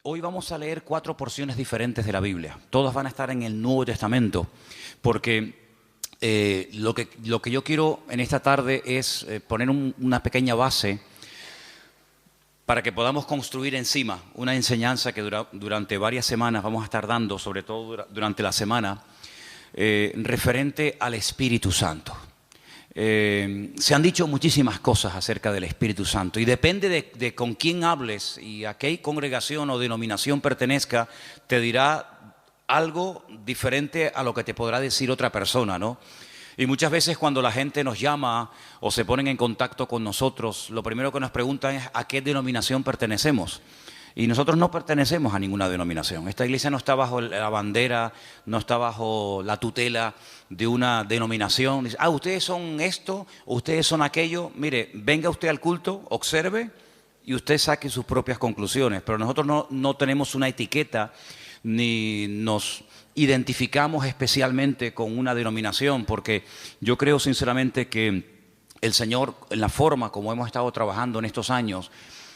Hoy vamos a leer 4 porciones diferentes de la Biblia. Todas van a estar en el Nuevo Testamento, porque lo que yo quiero en esta tarde es poner una pequeña base para que podamos construir encima una enseñanza que durante varias semanas vamos a estar dando, sobre todo durante la semana, referente al Espíritu Santo. Se han dicho muchísimas cosas acerca del Espíritu Santo y depende de con quién hables y a qué congregación o denominación pertenezca, te dirá algo diferente a lo que te podrá decir otra persona, ¿no? Y muchas veces cuando la gente nos llama o se ponen en contacto con nosotros, lo primero que nos preguntan es ¿a qué denominación pertenecemos? Y nosotros no pertenecemos a ninguna denominación. Esta iglesia no está bajo la bandera, no está bajo la tutela de una denominación. Dice, ustedes son esto, ustedes son aquello. Mire, venga usted al culto, observe y usted saque sus propias conclusiones. Pero nosotros no tenemos una etiqueta ni nos identificamos especialmente con una denominación, porque yo creo sinceramente que el Señor, en la forma como hemos estado trabajando en estos años,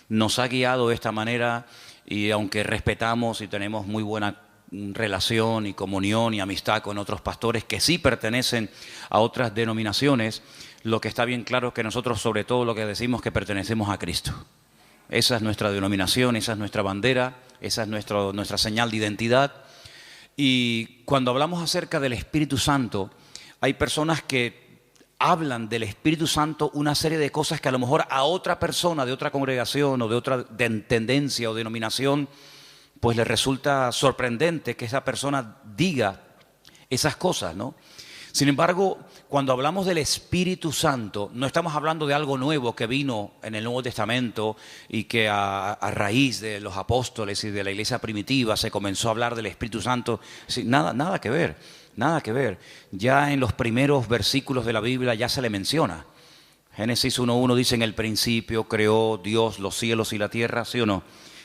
nos ha guiado de esta manera y aunque respetamos y tenemos muy buena relación y comunión y amistad con otros pastores que sí pertenecen a otras denominaciones, lo que está bien claro es que nosotros sobre todo lo que decimos es que pertenecemos a Cristo. Esa es nuestra denominación, esa es nuestra bandera, esa es nuestra señal de identidad. Y cuando hablamos acerca del Espíritu Santo, hay personas que hablan del Espíritu Santo una serie de cosas que a lo mejor a otra persona de otra congregación o de otra tendencia o denominación pues le resulta sorprendente que esa persona diga esas cosas, ¿no? Sin embargo, cuando hablamos del Espíritu Santo, no estamos hablando de algo nuevo que vino en el Nuevo Testamento y que a raíz de los apóstoles y de la iglesia primitiva se comenzó a hablar del Espíritu Santo. Sí, nada que ver, nada que ver. Ya en los primeros versículos de la Biblia ya se le menciona. Génesis 1:1 dice, en el principio creó Dios los cielos y la tierra, ¿sí o no?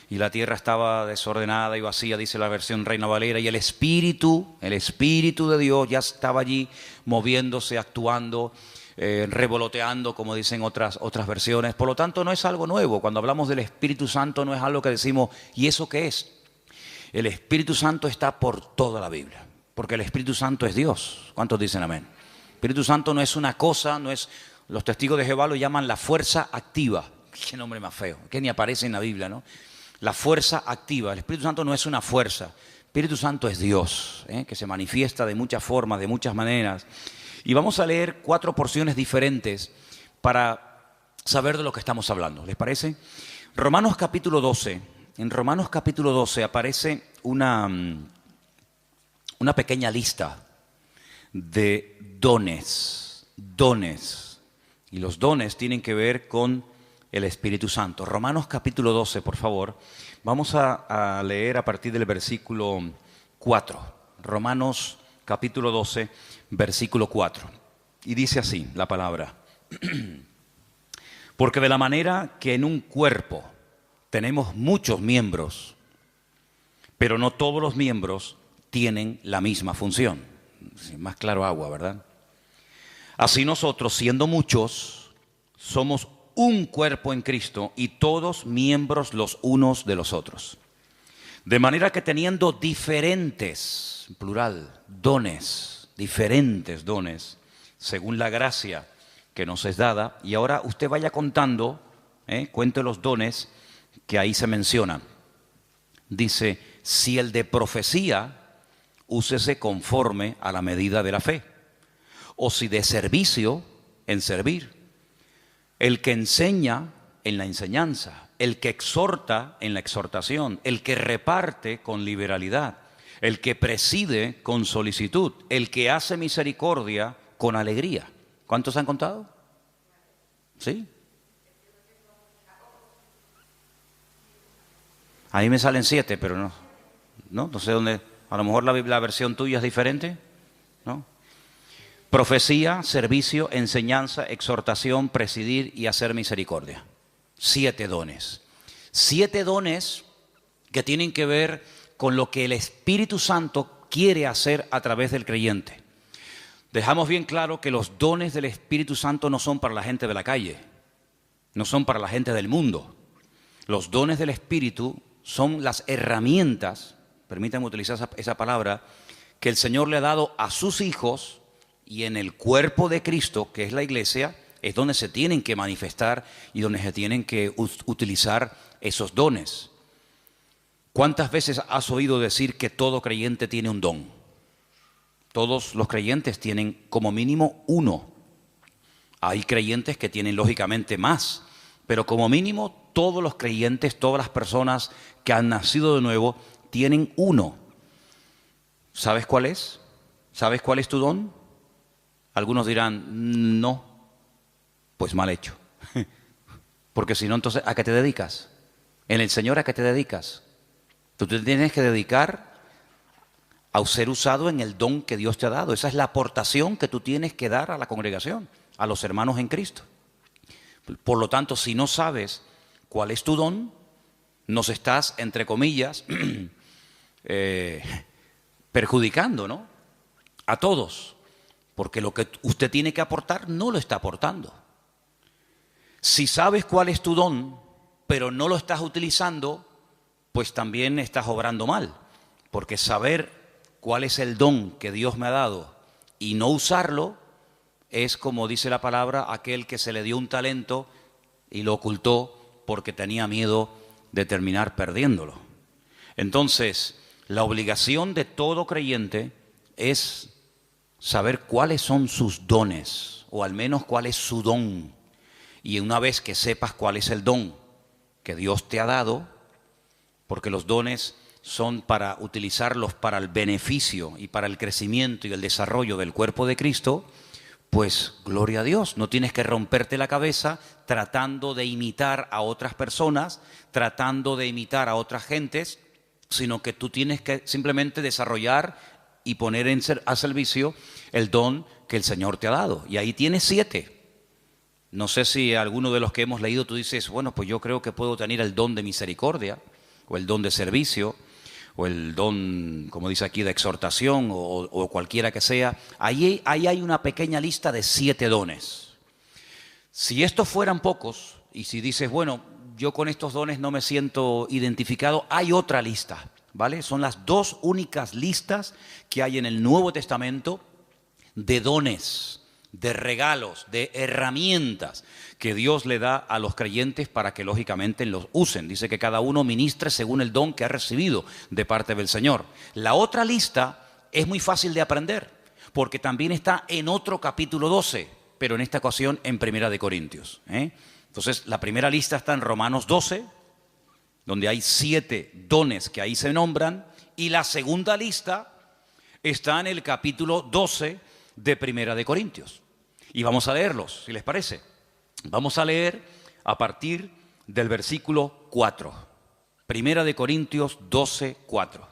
Y la tierra estaba desordenada y vacía, dice la versión Reina Valera, y el Espíritu de Dios ya estaba allí moviéndose, actuando, revoloteando, como dicen otras versiones. Por lo tanto, no es algo nuevo. Cuando hablamos del Espíritu Santo no es algo que decimos, ¿y eso qué es? El Espíritu Santo está por toda la Biblia, porque el Espíritu Santo es Dios. ¿Cuántos dicen amén? El Espíritu Santo no es una cosa, no es, los testigos de Jehová lo llaman la fuerza activa. Qué nombre más feo, que ni aparece en la Biblia, ¿no? La fuerza activa. El Espíritu Santo no es una fuerza. El Espíritu Santo es Dios, que se manifiesta de muchas formas, de muchas maneras. Y vamos a leer 4 porciones diferentes para saber de lo que estamos hablando. ¿Les parece? Romanos capítulo 12. En Romanos capítulo 12 aparece una pequeña lista de dones. Y los dones tienen que ver con el Espíritu Santo. Romanos capítulo 12, por favor. Vamos a leer a partir del versículo 4. Romanos capítulo 12, versículo 4. Y dice así la palabra. Porque de la manera que en un cuerpo tenemos muchos miembros, pero no todos los miembros tienen la misma función. Más claro agua, ¿verdad? Así nosotros, siendo muchos, somos un cuerpo en Cristo y todos miembros los unos de los otros. De manera que teniendo diferentes, plural, dones, diferentes dones, según la gracia que nos es dada, y ahora usted vaya contando, cuente los dones que ahí se mencionan. Dice, si el de profecía, úsese conforme a la medida de la fe, o si de servicio, en servir. El que enseña en la enseñanza, el que exhorta en la exhortación, el que reparte con liberalidad, el que preside con solicitud, el que hace misericordia con alegría. ¿Cuántos han contado? ¿Sí? A mí me salen 7, pero no sé dónde. A lo mejor la versión tuya es diferente, ¿no? Profecía, servicio, enseñanza, exhortación, presidir y hacer misericordia. 7 dones. 7 dones que tienen que ver con lo que el Espíritu Santo quiere hacer a través del creyente. Dejamos bien claro que los dones del Espíritu Santo no son para la gente de la calle, no son para la gente del mundo. Los dones del Espíritu son las herramientas, permítanme utilizar esa palabra, que el Señor le ha dado a sus hijos, y en el cuerpo de Cristo, que es la iglesia, es donde se tienen que manifestar y donde se tienen que utilizar esos dones. ¿Cuántas veces has oído decir que todo creyente tiene un don? Todos los creyentes tienen como mínimo uno. Hay creyentes que tienen lógicamente más, pero como mínimo todos los creyentes, todas las personas que han nacido de nuevo, tienen uno. ¿Sabes cuál es? ¿Sabes cuál es tu don? Algunos dirán, no, pues mal hecho. Porque si no, entonces, ¿a qué te dedicas? En el Señor, ¿a qué te dedicas? Tú te tienes que dedicar a ser usado en el don que Dios te ha dado. Esa es la aportación que tú tienes que dar a la congregación, a los hermanos en Cristo. Por lo tanto, si no sabes cuál es tu don, nos estás, entre comillas, perjudicando, ¿no? A todos. Porque lo que usted tiene que aportar no lo está aportando. Si sabes cuál es tu don, pero no lo estás utilizando, pues también estás obrando mal. Porque saber cuál es el don que Dios me ha dado y no usarlo es, como dice la palabra, aquel que se le dio un talento y lo ocultó porque tenía miedo de terminar perdiéndolo. Entonces, la obligación de todo creyente es saber cuáles son sus dones, o al menos cuál es su don. Y una vez que sepas cuál es el don que Dios te ha dado, porque los dones son para utilizarlos para el beneficio y para el crecimiento y el desarrollo del cuerpo de Cristo, pues gloria a Dios, no tienes que romperte la cabeza tratando de imitar a otras personas, tratando de imitar a otras gentes, sino que tú tienes que simplemente desarrollar y poner a servicio el don que el Señor te ha dado. Y ahí tienes 7. No sé si alguno de los que hemos leído tú dices, bueno, pues yo creo que puedo tener el don de misericordia, o el don de servicio, o el don, como dice aquí, de exhortación, o cualquiera que sea. Ahí hay una pequeña lista de 7 dones. Si estos fueran pocos, y si dices, bueno, yo con estos dones no me siento identificado, hay otra lista, ¿vale? Son las 2 únicas listas que hay en el Nuevo Testamento de dones, de regalos, de herramientas que Dios le da a los creyentes para que lógicamente los usen. Dice que cada uno ministre según el don que ha recibido de parte del Señor. La otra lista es muy fácil de aprender, porque también está en otro capítulo 12, pero en esta ocasión en Primera de Corintios. Entonces, la primera lista está en Romanos 12, donde hay 7 dones que ahí se nombran, y la segunda lista está en el capítulo 12 de Primera de Corintios. Y vamos a leerlos, si les parece. Vamos a leer a partir del versículo 4. Primera de Corintios 12, 4.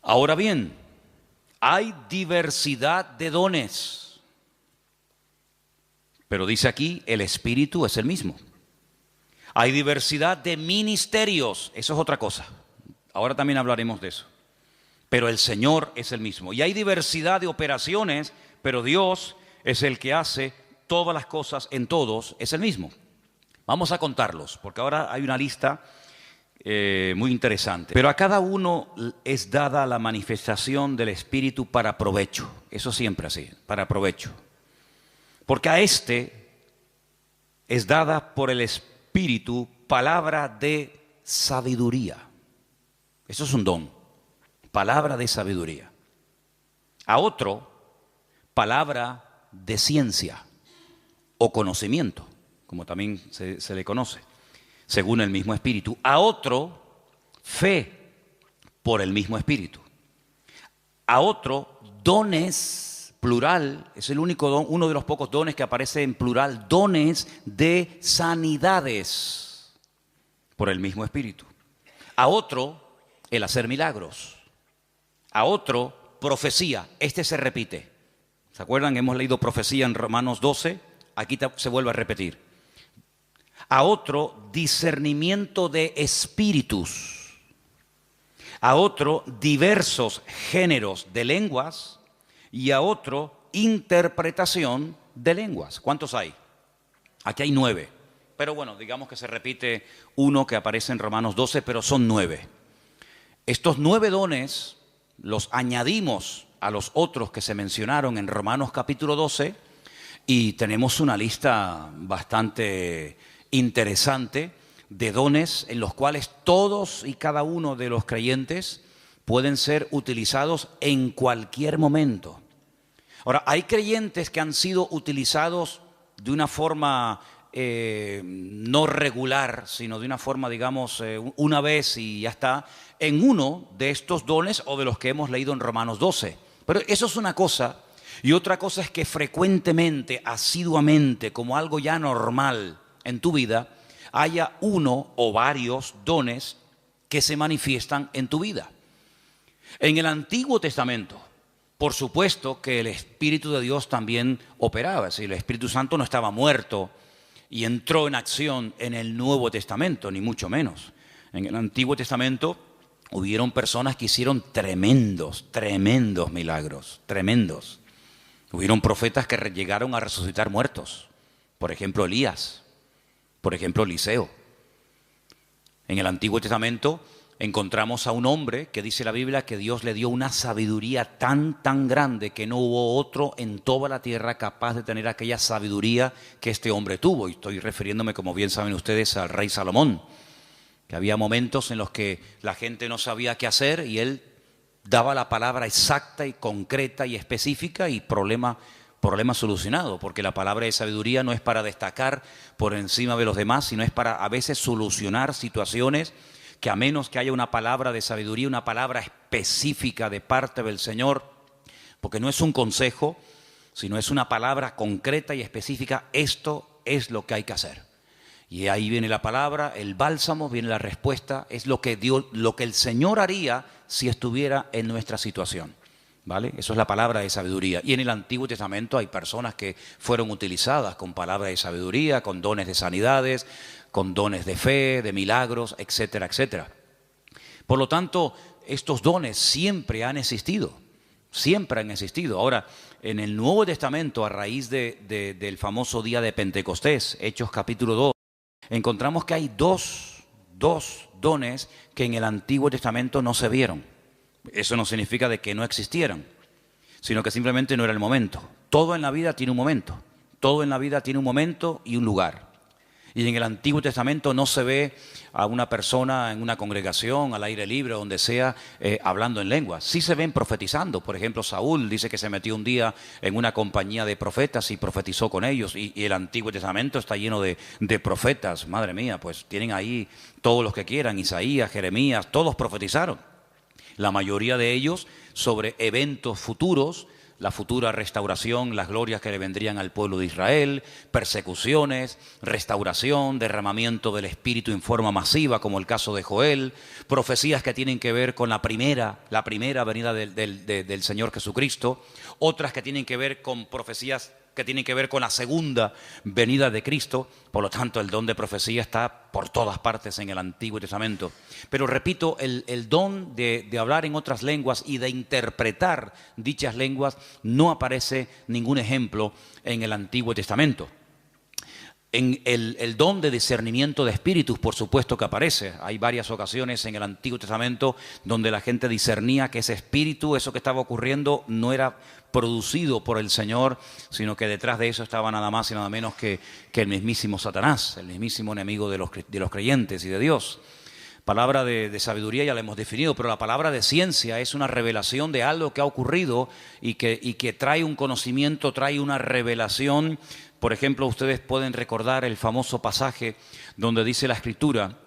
Ahora bien, hay diversidad de dones, pero dice aquí, el Espíritu es el mismo. Hay diversidad de ministerios, eso es otra cosa. Ahora también hablaremos de eso. Pero el Señor es el mismo. Y hay diversidad de operaciones, pero Dios es el que hace todas las cosas en todos, es el mismo. Vamos a contarlos, porque ahora hay una lista muy interesante. Pero a cada uno es dada la manifestación del Espíritu para provecho. Eso siempre así, para provecho. Porque a este es dada por el Espíritu palabra de sabiduría. Eso es un don. Palabra de sabiduría. A otro, palabra de ciencia o conocimiento, como también se le conoce, según el mismo Espíritu. A otro, fe por el mismo Espíritu. A otro, dones, plural, es el único don, uno de los pocos dones que aparece en plural, dones de sanidades por el mismo Espíritu. A otro, el hacer milagros. A otro, profecía. Este se repite. ¿Se acuerdan? Hemos leído profecía en Romanos 12. Aquí se vuelve a repetir. A otro, discernimiento de espíritus. A otro, diversos géneros de lenguas. Y a otro, interpretación de lenguas. ¿Cuántos hay? Aquí hay 9. Pero bueno, digamos que se repite uno que aparece en Romanos 12, pero son 9. Estos 9 dones los añadimos a los otros que se mencionaron en Romanos capítulo 12 y tenemos una lista bastante interesante de dones en los cuales todos y cada uno de los creyentes pueden ser utilizados en cualquier momento. Ahora, hay creyentes que han sido utilizados de una forma no regular, sino de una forma, digamos, una vez y ya está, en uno de estos dones o de los que hemos leído en Romanos 12. Pero eso es una cosa, y otra cosa es que frecuentemente, asiduamente, como algo ya normal en tu vida, haya uno o varios dones que se manifiestan en tu vida. En el Antiguo Testamento, por supuesto que el Espíritu de Dios también operaba, es decir, el Espíritu Santo no estaba muerto y entró en acción en el Nuevo Testamento, ni mucho menos. En el Antiguo Testamento hubieron personas que hicieron tremendos milagros, tremendos. Hubieron profetas que llegaron a resucitar muertos, por ejemplo Elías, por ejemplo Eliseo. En el Antiguo Testamento encontramos a un hombre que dice la Biblia que Dios le dio una sabiduría tan grande que no hubo otro en toda la tierra capaz de tener aquella sabiduría que este hombre tuvo. Y estoy refiriéndome, como bien saben ustedes, al rey Salomón, que había momentos en los que la gente no sabía qué hacer y él daba la palabra exacta y concreta y específica y problema solucionado, porque la palabra de sabiduría no es para destacar por encima de los demás, sino es para a veces solucionar situaciones que a menos que haya una palabra de sabiduría, una palabra específica de parte del Señor, porque no es un consejo, sino es una palabra concreta y específica, esto es lo que hay que hacer. Y ahí viene la palabra, el bálsamo, viene la respuesta, es lo que el Señor haría si estuviera en nuestra situación. ¿Vale? Eso es la palabra de sabiduría. Y en el Antiguo Testamento hay personas que fueron utilizadas con palabras de sabiduría, con dones de sanidades, con dones de fe, de milagros, etcétera, etcétera. Por lo tanto, estos dones siempre han existido, siempre han existido. Ahora, en el Nuevo Testamento, a raíz del famoso día de Pentecostés, Hechos capítulo 2, encontramos que hay dos dones que en el Antiguo Testamento no se vieron. Eso no significa de que no existieran, sino que simplemente no era el momento. Todo en la vida tiene un momento. Todo en la vida tiene un momento y un lugar. Y en el Antiguo Testamento no se ve a una persona en una congregación, al aire libre, donde sea, hablando en lenguas. Sí se ven profetizando. Por ejemplo, Saúl dice que se metió un día en una compañía de profetas y profetizó con ellos. Y el Antiguo Testamento está lleno de profetas. Madre mía, pues tienen ahí todos los que quieran. Isaías, Jeremías, todos profetizaron. La mayoría de ellos sobre eventos futuros, la futura restauración, las glorias que le vendrían al pueblo de Israel, persecuciones, restauración, derramamiento del Espíritu en forma masiva, como el caso de Joel, profecías que tienen que ver con la primera venida del Señor Jesucristo, otras que tienen que ver con profecías que tienen que ver con la segunda venida de Cristo. Por lo tanto, el don de profecía está por todas partes en el Antiguo Testamento. Pero repito, el don de hablar en otras lenguas y de interpretar dichas lenguas no aparece ningún ejemplo en el Antiguo Testamento. En el don de discernimiento de espíritus, por supuesto que aparece. Hay varias ocasiones en el Antiguo Testamento donde la gente discernía que ese espíritu, eso que estaba ocurriendo, no era producido por el Señor, sino que detrás de eso estaba nada más y nada menos que el mismísimo Satanás, el mismísimo enemigo de los creyentes y de Dios. Palabra de sabiduría ya la hemos definido, pero la palabra de ciencia es una revelación de algo que ha ocurrido y que trae un conocimiento, trae una revelación. Por ejemplo, ustedes pueden recordar el famoso pasaje donde dice la Escritura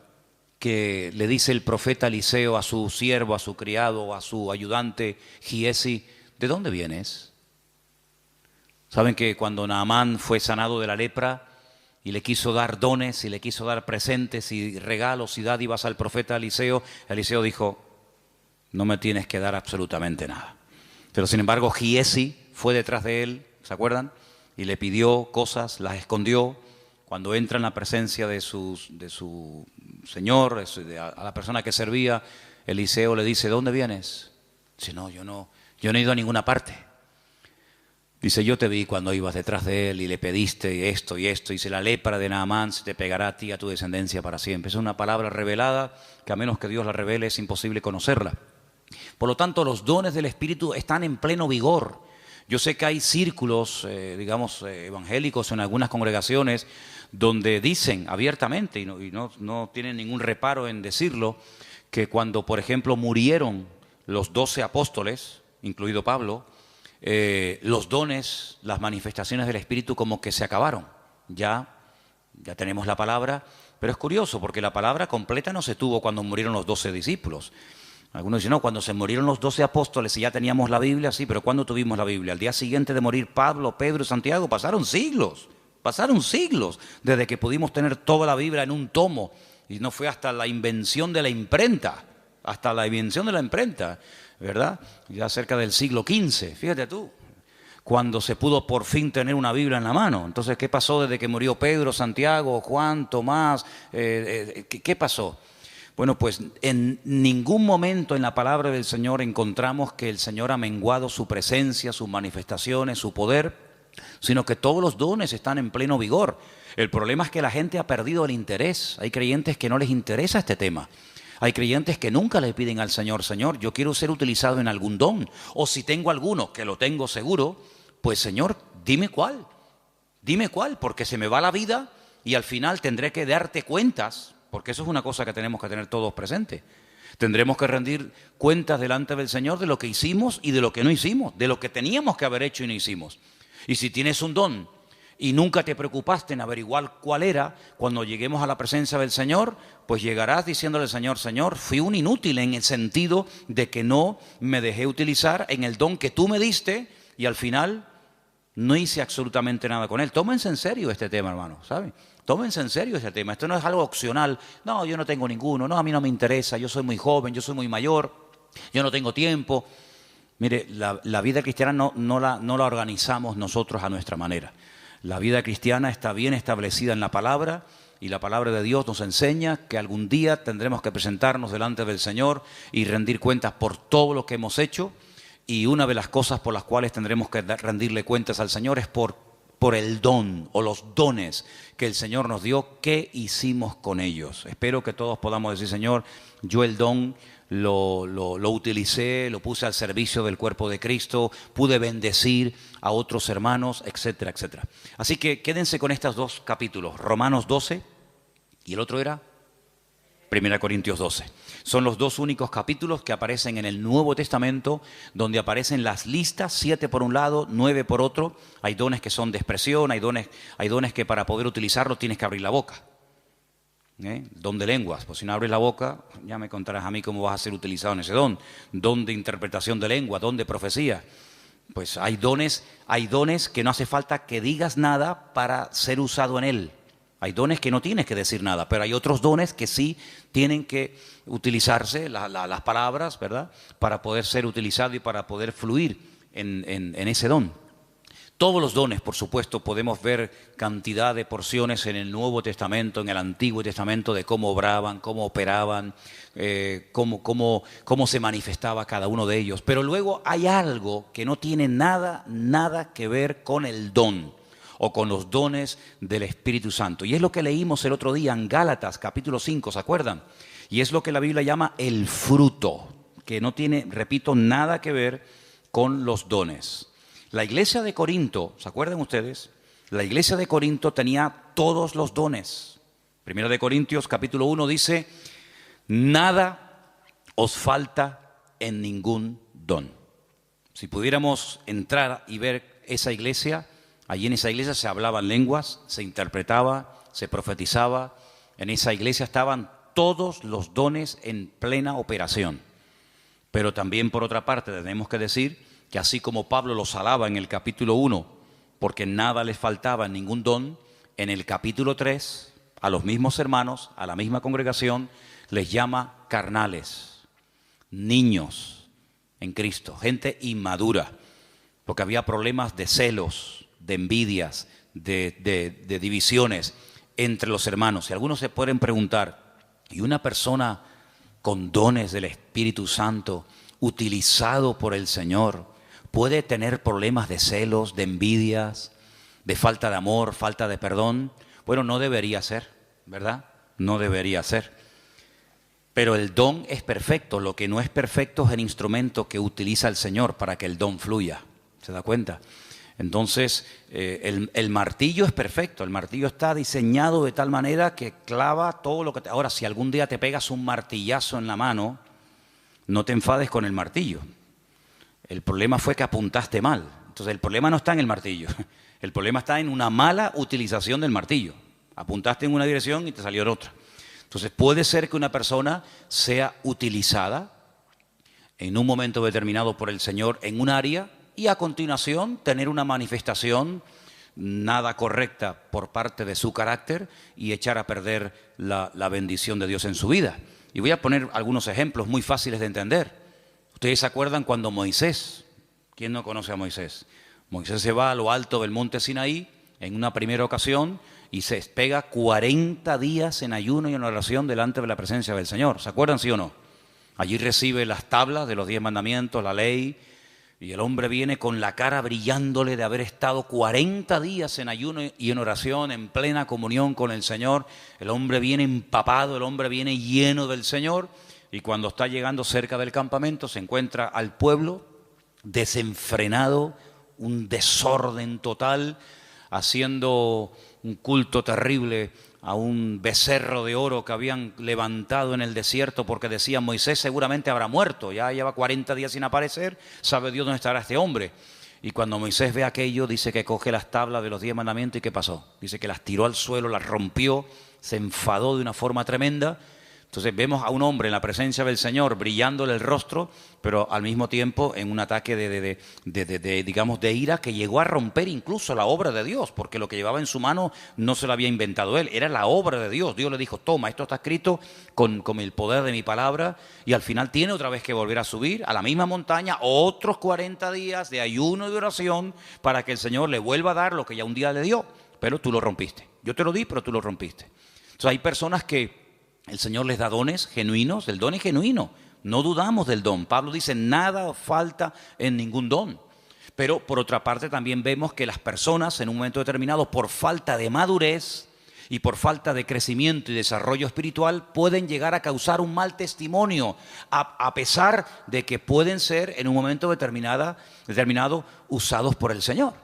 que le dice el profeta Eliseo a su siervo, a su criado, a su ayudante Giesi: ¿de dónde vienes? Saben que cuando Naamán fue sanado de la lepra y le quiso dar dones y le quiso dar presentes y regalos y dádivas al profeta Eliseo, Eliseo dijo: no me tienes que dar absolutamente nada. Pero sin embargo Giesi fue detrás de él, ¿se acuerdan? Y le pidió cosas, las escondió. Cuando entra en la presencia de su señor, a la persona que servía, Eliseo le dice: ¿de dónde vienes? Dice: no, yo no he ido a ninguna parte. Dice, yo te vi cuando ibas detrás de él y le pediste esto y esto. Dice, la lepra de Naamán se te pegará a ti y a tu descendencia para siempre. Es una palabra revelada que a menos que Dios la revele es imposible conocerla. Por lo tanto, los dones del Espíritu están en pleno vigor. Yo sé que hay círculos, evangélicos en algunas congregaciones donde dicen abiertamente, y no tienen ningún reparo en decirlo, que cuando, por ejemplo, murieron los 12 apóstoles, incluido Pablo, los dones, las manifestaciones del Espíritu como que se acabaron. Ya tenemos la palabra, pero es curioso porque la palabra completa no se tuvo cuando murieron los 12 discípulos. Algunos dicen, no, cuando se murieron los 12 apóstoles y ya teníamos la Biblia, sí, pero ¿cuándo tuvimos la Biblia? Al día siguiente de morir Pablo, Pedro y Santiago, pasaron siglos desde que pudimos tener toda la Biblia en un tomo. Y no fue hasta la invención de la imprenta, ¿verdad? Ya cerca del siglo XV, fíjate tú, cuando se pudo por fin tener una Biblia en la mano. Entonces, ¿qué pasó desde que murió Pedro, Santiago, Juan, Tomás? ¿Qué pasó? Bueno, pues en ningún momento en la palabra del Señor encontramos que el Señor ha menguado su presencia, sus manifestaciones, su poder, sino que todos los dones están en pleno vigor. El problema es que la gente ha perdido el interés. Hay creyentes que no les interesa este tema. Hay creyentes que nunca le piden al Señor, Señor, yo quiero ser utilizado en algún don. O si tengo alguno, que lo tengo seguro, pues Señor, dime cuál, porque se me va la vida y al final tendré que darte cuentas, porque eso es una cosa que tenemos que tener todos presentes. Tendremos que rendir cuentas delante del Señor de lo que hicimos y de lo que no hicimos, de lo que teníamos que haber hecho y no hicimos. Y si tienes un don y nunca te preocupaste en averiguar cuál era, cuando lleguemos a la presencia del Señor, pues llegarás diciéndole al Señor, Señor, fui un inútil en el sentido de que no me dejé utilizar en el don que tú me diste y al final no hice absolutamente nada con él. Tómense en serio este tema, hermano, ¿saben? Tómense en serio este tema. Esto no es algo opcional. No, yo no tengo ninguno. No, a mí no me interesa. Yo soy muy joven, yo soy muy mayor. Yo no tengo tiempo. Mire, la vida cristiana no la organizamos nosotros a nuestra manera. La vida cristiana está bien establecida en la palabra y la palabra de Dios nos enseña que algún día tendremos que presentarnos delante del Señor y rendir cuentas por todo lo que hemos hecho. Y una de las cosas por las cuales tendremos que rendirle cuentas al Señor es por el don o los dones que el Señor nos dio, ¿qué hicimos con ellos? Espero que todos podamos decir, Señor, yo el don lo utilicé, lo puse al servicio del cuerpo de Cristo, pude bendecir a otros hermanos, etcétera, etcétera. Así que quédense con estos dos capítulos, Romanos 12 y el otro era 1 Corintios 12. Son los dos únicos capítulos que aparecen en el Nuevo Testamento donde aparecen las listas, 7 por un lado, 9 por otro. Hay dones que son de expresión, hay dones que para poder utilizarlo tienes que abrir la boca. Don de lenguas, pues si no abres la boca, ya me contarás a mí cómo vas a ser utilizado en ese don. Don de interpretación de lengua, don de profecía. Pues hay dones que no hace falta que digas nada para ser usado en él. Hay dones que no tienes que decir nada, pero hay otros dones que sí tienen que utilizarse, las palabras, ¿verdad?, para poder ser utilizado y para poder fluir en ese don. Todos los dones, por supuesto, podemos ver cantidad de porciones en el Nuevo Testamento, en el Antiguo Testamento, de cómo obraban, cómo operaban, cómo se manifestaba cada uno de ellos. Pero luego hay algo que no tiene nada que ver con el don o con los dones del Espíritu Santo. Y es lo que leímos el otro día en Gálatas, capítulo 5, ¿se acuerdan? Y es lo que la Biblia llama el fruto, que no tiene, repito, nada que ver con los dones. La iglesia de Corinto, ¿se acuerdan ustedes? La iglesia de Corinto tenía todos los dones. Primera de Corintios, capítulo 1, dice, nada os falta en ningún don. Si pudiéramos entrar y ver esa iglesia, allí en esa iglesia se hablaban lenguas, se interpretaba, se profetizaba. En esa iglesia estaban todos los dones en plena operación. Pero también, por otra parte, tenemos que decir que así como Pablo los alaba en el capítulo 1, porque nada les faltaba en ningún don, en el capítulo 3, a los mismos hermanos, a la misma congregación, les llama carnales, niños en Cristo, gente inmadura, porque había problemas de celos, de envidias, de divisiones entre los hermanos. Y algunos se pueden preguntar, ¿y una persona con dones del Espíritu Santo, utilizado por el Señor, puede tener problemas de celos, de envidias, de falta de amor, falta de perdón. Bueno, no debería ser, ¿verdad? No debería ser. Pero el don es perfecto. Lo que no es perfecto es el instrumento que utiliza el Señor para que el don fluya. ¿Se da cuenta? Entonces, el martillo es perfecto. El martillo está diseñado de tal manera que clava todo lo que te... Ahora, si algún día te pegas un martillazo en la mano, no te enfades con el martillo. El problema fue que apuntaste mal. Entonces, el problema no está en el martillo. El problema está en una mala utilización del martillo. Apuntaste en una dirección y te salió en otra. Entonces, puede ser que una persona sea utilizada en un momento determinado por el Señor en un área y a continuación tener una manifestación nada correcta por parte de su carácter y echar a perder la bendición de Dios en su vida. Y voy a poner algunos ejemplos muy fáciles de entender. Ustedes se acuerdan cuando Moisés, ¿quién no conoce a Moisés? Moisés se va a lo alto del monte Sinaí en una primera ocasión y se pega 40 días en ayuno y en oración delante de la presencia del Señor. ¿Se acuerdan, sí o no? Allí recibe las tablas de los 10 mandamientos, la ley, y el hombre viene con la cara brillándole de haber estado 40 días en ayuno y en oración, en plena comunión con el Señor. El hombre viene empapado, el hombre viene lleno del Señor, y cuando está llegando cerca del campamento se encuentra al pueblo desenfrenado, un desorden total, haciendo un culto terrible a un becerro de oro que habían levantado en el desierto porque decían Moisés seguramente habrá muerto, ya lleva 40 días sin aparecer, sabe Dios dónde estará este hombre. Y cuando Moisés ve aquello, dice que coge las tablas de los 10 mandamientos y ¿qué pasó? Dice que las tiró al suelo, las rompió, se enfadó de una forma tremenda. Entonces vemos a un hombre en la presencia del Señor brillándole el rostro, pero al mismo tiempo en un ataque digamos, de ira que llegó a romper incluso la obra de Dios, porque lo que llevaba en su mano no se lo había inventado él, era la obra de Dios. Dios le dijo, toma, esto está escrito con el poder de mi palabra, y al final tiene otra vez que volver a subir a la misma montaña, otros 40 días de ayuno y de oración para que el Señor le vuelva a dar lo que ya un día le dio, pero tú lo rompiste. Yo te lo di, pero tú lo rompiste. Entonces hay personas que el Señor les da dones genuinos, el don es genuino, no dudamos del don. Pablo dice, nada falta en ningún don. Pero por otra parte también vemos que las personas en un momento determinado, por falta de madurez y por falta de crecimiento y desarrollo espiritual, pueden llegar a causar un mal testimonio, a pesar de que pueden ser en un momento determinado usados por el Señor.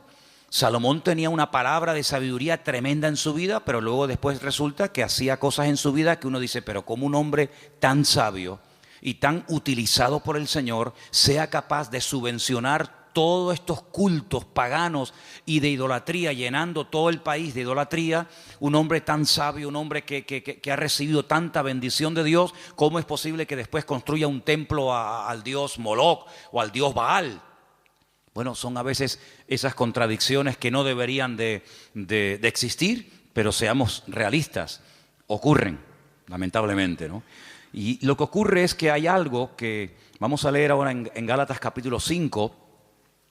Salomón tenía una palabra de sabiduría tremenda en su vida, pero luego después resulta que hacía cosas en su vida que uno dice, pero ¿cómo un hombre tan sabio y tan utilizado por el Señor sea capaz de subvencionar todos estos cultos paganos y de idolatría, llenando todo el país de idolatría? Un hombre tan sabio, un hombre que ha recibido tanta bendición de Dios, ¿cómo es posible que después construya un templo al dios Moloc o al dios Baal? Bueno, son a veces esas contradicciones que no deberían de existir, pero seamos realistas, ocurren, lamentablemente, ¿no? Y lo que ocurre es que hay algo que vamos a leer ahora en Gálatas capítulo 5,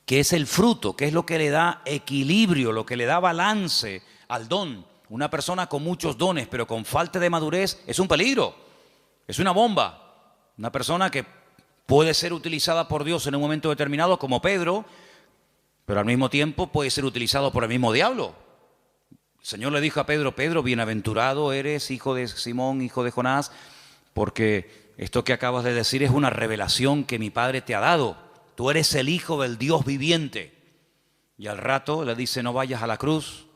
que es el fruto, que es lo que le da equilibrio, lo que le da balance al don. Una persona con muchos dones, pero con falta de madurez, es un peligro, es una bomba. Una persona que puede ser utilizada por Dios en un momento determinado, como Pedro, pero al mismo tiempo puede ser utilizado por el mismo diablo. El Señor le dijo a Pedro, Pedro, bienaventurado eres, hijo de Simón, hijo de Jonás, porque esto que acabas de decir es una revelación que mi Padre te ha dado. Tú eres el Hijo del Dios viviente. Y al rato le dice, no vayas a la cruz.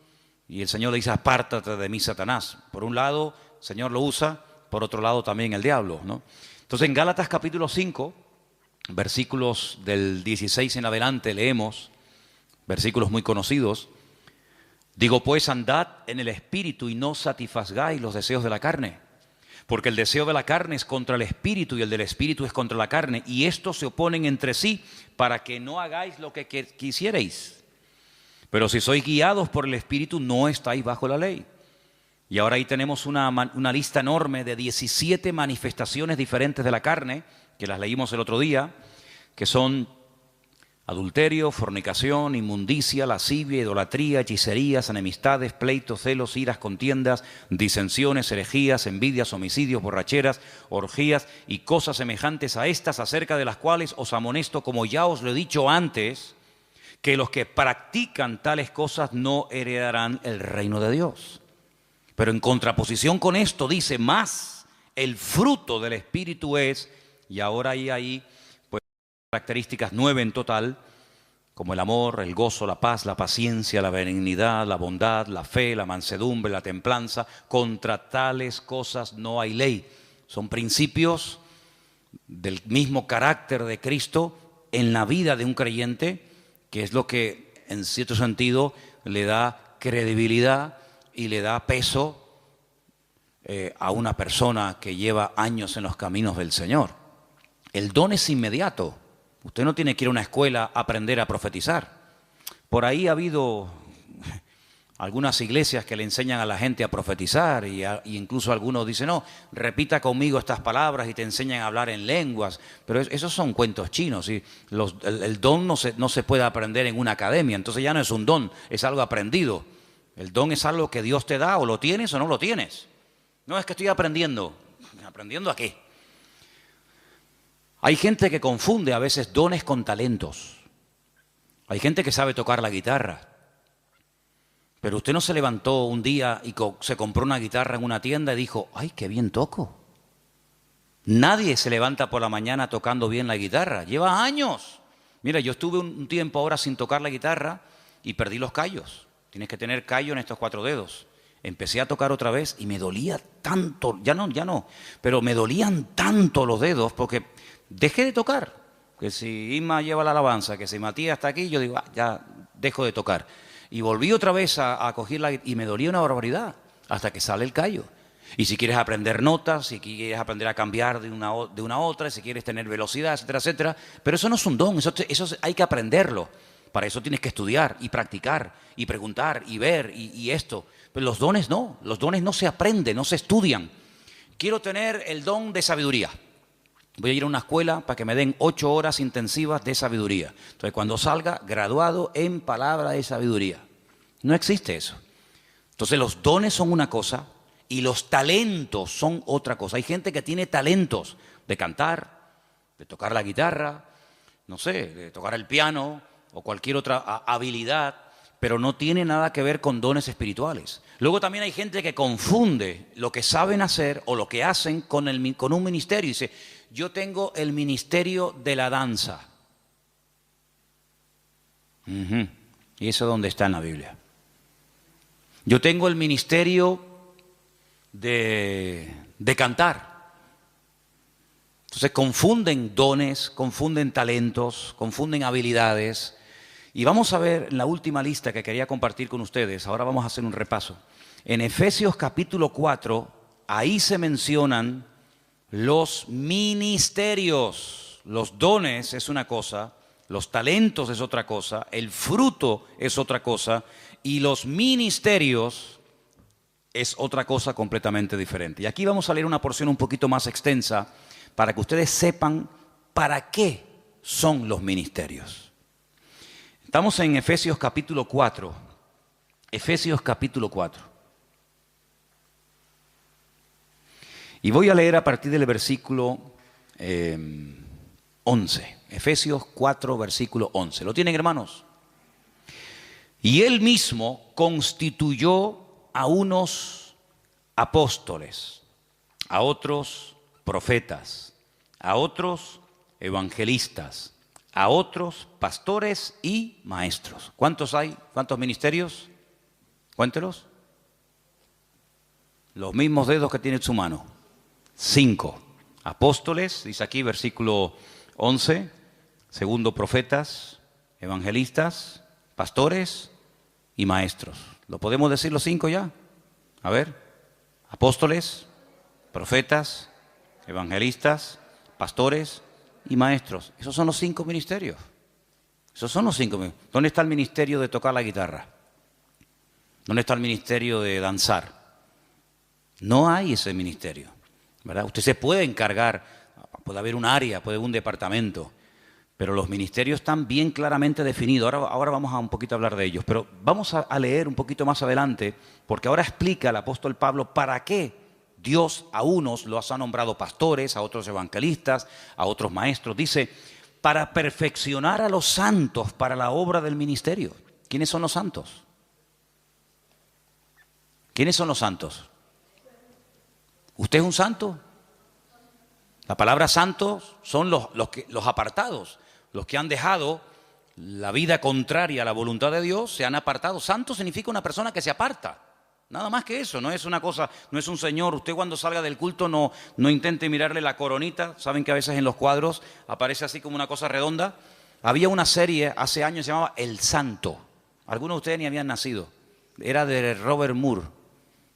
Y el Señor le dice, apártate de mí, Satanás. Por un lado, el Señor lo usa, por otro lado también el diablo, ¿no? Entonces en Gálatas capítulo 5, versículos del 16 en adelante leemos, versículos muy conocidos. Digo pues, andad en el Espíritu y no satisfagáis los deseos de la carne. Porque el deseo de la carne es contra el Espíritu y el del Espíritu es contra la carne. Y estos se oponen entre sí para que no hagáis lo que quisierais. Pero si sois guiados por el Espíritu, no estáis bajo la ley. Y ahora ahí tenemos una lista enorme de 17 manifestaciones diferentes de la carne, que las leímos el otro día, que son adulterio, fornicación, inmundicia, lascivia, idolatría, hechicerías, enemistades, pleitos, celos, iras, contiendas, disensiones, herejías, envidias, homicidios, borracheras, orgías y cosas semejantes a estas, acerca de las cuales os amonesto, como ya os lo he dicho antes, que los que practican tales cosas no heredarán el reino de Dios. Pero en contraposición con esto dice más, el fruto del Espíritu es, y ahora hay ahí pues características 9 en total, como el amor, el gozo, la paz, la paciencia, la benignidad, la bondad, la fe, la mansedumbre, la templanza. Contra tales cosas no hay ley. Son principios del mismo carácter de Cristo en la vida de un creyente, que es lo que en cierto sentido le da credibilidad y le da peso a una persona que lleva años en los caminos del Señor. El don es inmediato. Usted no tiene que ir a una escuela a aprender a profetizar. Por ahí ha habido algunas iglesias que le enseñan a la gente a profetizar y incluso algunos dicen, no, repita conmigo estas palabras y te enseñan a hablar en lenguas. Pero esos son cuentos chinos. ¿Sí? El don no se puede aprender en una academia, entonces ya no es un don, es algo aprendido. El don es algo que Dios te da, o lo tienes o no lo tienes. No es que estoy aprendiendo. ¿Aprendiendo a qué? Hay gente que confunde a veces dones con talentos. Hay gente que sabe tocar la guitarra. Pero usted no se levantó un día y se compró una guitarra en una tienda y dijo, ¡ay, qué bien toco! Nadie se levanta por la mañana tocando bien la guitarra. Lleva años. Mira, yo estuve un tiempo ahora sin tocar la guitarra y perdí los callos. Tienes que tener callo en estos 4 dedos. Empecé a tocar otra vez y me dolía tanto, ya no, pero me dolían tanto los dedos porque dejé de tocar. Que si Isma lleva la alabanza, que si Matías está aquí, yo digo, ya dejo de tocar. Y volví otra vez a cogerla y me dolía una barbaridad hasta que sale el callo. Y si quieres aprender notas, si quieres aprender a cambiar de una a otra, si quieres tener velocidad, etcétera, etcétera. Pero eso no es un don, eso hay que aprenderlo. Para eso tienes que estudiar y practicar y preguntar y ver y esto. Pero los dones no se aprenden, no se estudian. Quiero tener el don de sabiduría. Voy a ir a una escuela para que me den 8 horas intensivas de sabiduría. Entonces, cuando salga, graduado en palabra de sabiduría. No existe eso. Entonces, los dones son una cosa y los talentos son otra cosa. Hay gente que tiene talentos de cantar, de tocar la guitarra, no sé, de tocar el piano o cualquier otra habilidad, pero no tiene nada que ver con dones espirituales. Luego también hay gente que confunde lo que saben hacer o lo que hacen con un ministerio. Dice, yo tengo el ministerio de la danza. ¿Y eso dónde está en la Biblia? Yo tengo el ministerio de cantar. Entonces confunden dones, confunden talentos, confunden habilidades. Y vamos a ver en la última lista que quería compartir con ustedes. Ahora vamos a hacer un repaso. En Efesios capítulo 4, ahí se mencionan los ministerios. Los dones es una cosa, los talentos es otra cosa, el fruto es otra cosa y los ministerios es otra cosa completamente diferente. Y aquí vamos a leer una porción un poquito más extensa para que ustedes sepan para qué son los ministerios. Estamos en Efesios capítulo 4. Efesios capítulo 4. Y voy a leer a partir del versículo 11. Efesios 4, versículo 11. ¿Lo tienen, hermanos? Y él mismo constituyó a unos apóstoles, a otros profetas, a otros evangelistas, a otros pastores y maestros. ¿Cuántos hay? ¿Cuántos ministerios? Cuéntelos. Los mismos dedos que tiene en su mano. 5. Apóstoles, dice aquí versículo 11. Segundo, profetas, evangelistas, pastores y maestros. ¿Lo podemos decir los 5 ya? A ver. Apóstoles, profetas, evangelistas, pastores y maestros. Esos son los 5 ministerios. Esos son los 5 ministerios. ¿Dónde está el ministerio de tocar la guitarra? ¿Dónde está el ministerio de danzar? No hay ese ministerio, ¿verdad? Usted se puede encargar, puede haber un área, puede haber un departamento, Pero los ministerios están bien claramente definidos. Ahora vamos a un poquito a hablar de ellos. Pero vamos a leer un poquito más adelante, porque ahora explica el apóstol Pablo para qué Dios a unos los ha nombrado pastores, a otros evangelistas, a otros maestros. Dice, para perfeccionar a los santos para la obra del ministerio. ¿Quiénes son los santos? ¿Quiénes son los santos? ¿Usted es un santo? La palabra santos son los apartados, los que han dejado la vida contraria a la voluntad de Dios, se han apartado. Santo significa una persona que se aparta. Nada más que eso, no es una cosa, no es un señor. Usted cuando salga del culto no intente mirarle la coronita. Saben que a veces en los cuadros aparece así como una cosa redonda. Había una serie hace años que se llamaba El Santo. Algunos de ustedes ni habían nacido. Era de Robert Moore.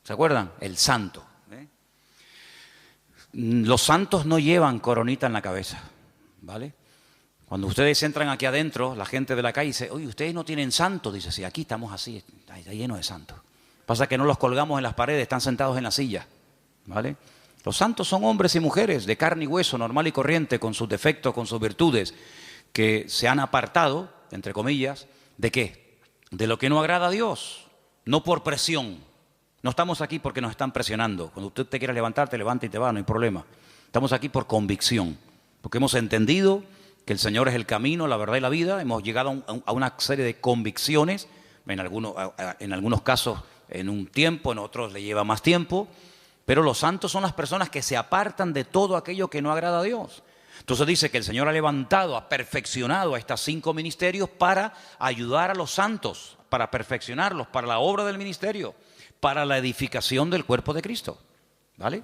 ¿Se acuerdan? El Santo. Los santos no llevan coronita en la cabeza, ¿vale? Cuando ustedes entran aquí adentro, la gente de la calle dice, oye, ¿ustedes no tienen santos? Dice, sí, aquí estamos así, está lleno de santos. Pasa que no los colgamos en las paredes, están sentados en la silla, ¿vale? Los santos son hombres y mujeres de carne y hueso, normal y corriente, con sus defectos, con sus virtudes, que se han apartado, entre comillas, ¿de qué? De lo que no agrada a Dios, no por presión. No estamos aquí porque nos están presionando. Cuando usted te quiera levantar, te levanta y te va, no hay problema. Estamos aquí por convicción, porque hemos entendido que el Señor es el camino, la verdad y la vida. Hemos llegado a una serie de convicciones, en algunos casos en un tiempo, en otros le lleva más tiempo, pero los santos son las personas que se apartan de todo aquello que no agrada a Dios. Entonces dice que el Señor ha levantado, ha perfeccionado a estos 5 ministerios para ayudar a los santos, para perfeccionarlos, para la obra del ministerio, para la edificación del cuerpo de Cristo, ¿vale?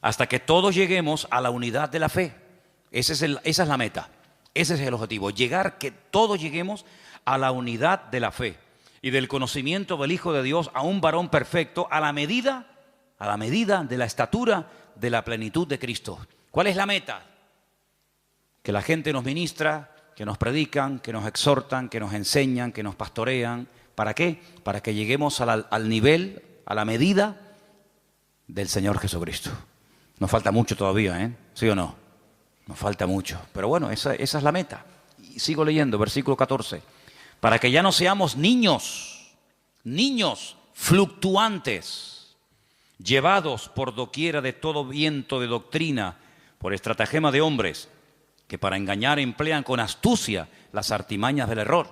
Hasta que todos lleguemos a la unidad de la fe. Esa es la meta, ese es el objetivo, que todos lleguemos a la unidad de la fe y del conocimiento del Hijo de Dios, a un varón perfecto, a la medida de la estatura de la plenitud de Cristo. ¿Cuál es la meta? Que la gente nos ministra, que nos predican, que nos exhortan, que nos enseñan, que nos pastorean. ¿Para qué? Para que lleguemos al nivel, a la medida del Señor Jesucristo. Nos falta mucho todavía, ¿eh? ¿Sí o no? Nos falta mucho. Pero bueno, esa es la meta. Y sigo leyendo, versículo 14. Para que ya no seamos niños fluctuantes, llevados por doquiera de todo viento de doctrina, por estratagema de hombres, que para engañar emplean con astucia las artimañas del error,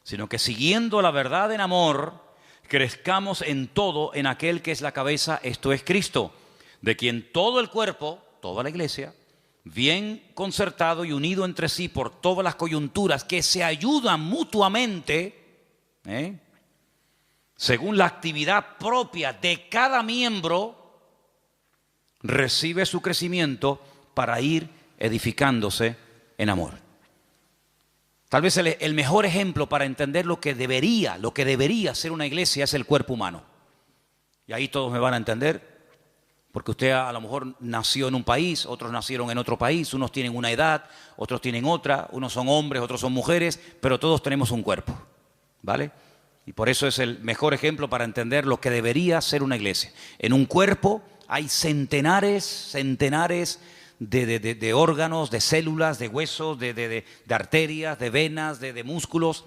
sino que siguiendo la verdad en amor, crezcamos en todo en aquel que es la cabeza, esto es Cristo, de quien todo el cuerpo, toda la iglesia, bien concertado y unido entre sí por todas las coyunturas que se ayudan mutuamente, según la actividad propia de cada miembro, recibe su crecimiento para ir edificándose en amor. Tal vez el mejor ejemplo para entender lo que debería ser una iglesia es el cuerpo humano. Y ahí todos me van a entender, porque usted a lo mejor nació en un país, otros nacieron en otro país, unos tienen una edad, otros tienen otra, unos son hombres, otros son mujeres, pero todos tenemos un cuerpo, ¿vale? Y por eso es el mejor ejemplo para entender lo que debería ser una iglesia. En un cuerpo hay centenares de órganos, de células, de huesos, de arterias, de venas, de músculos,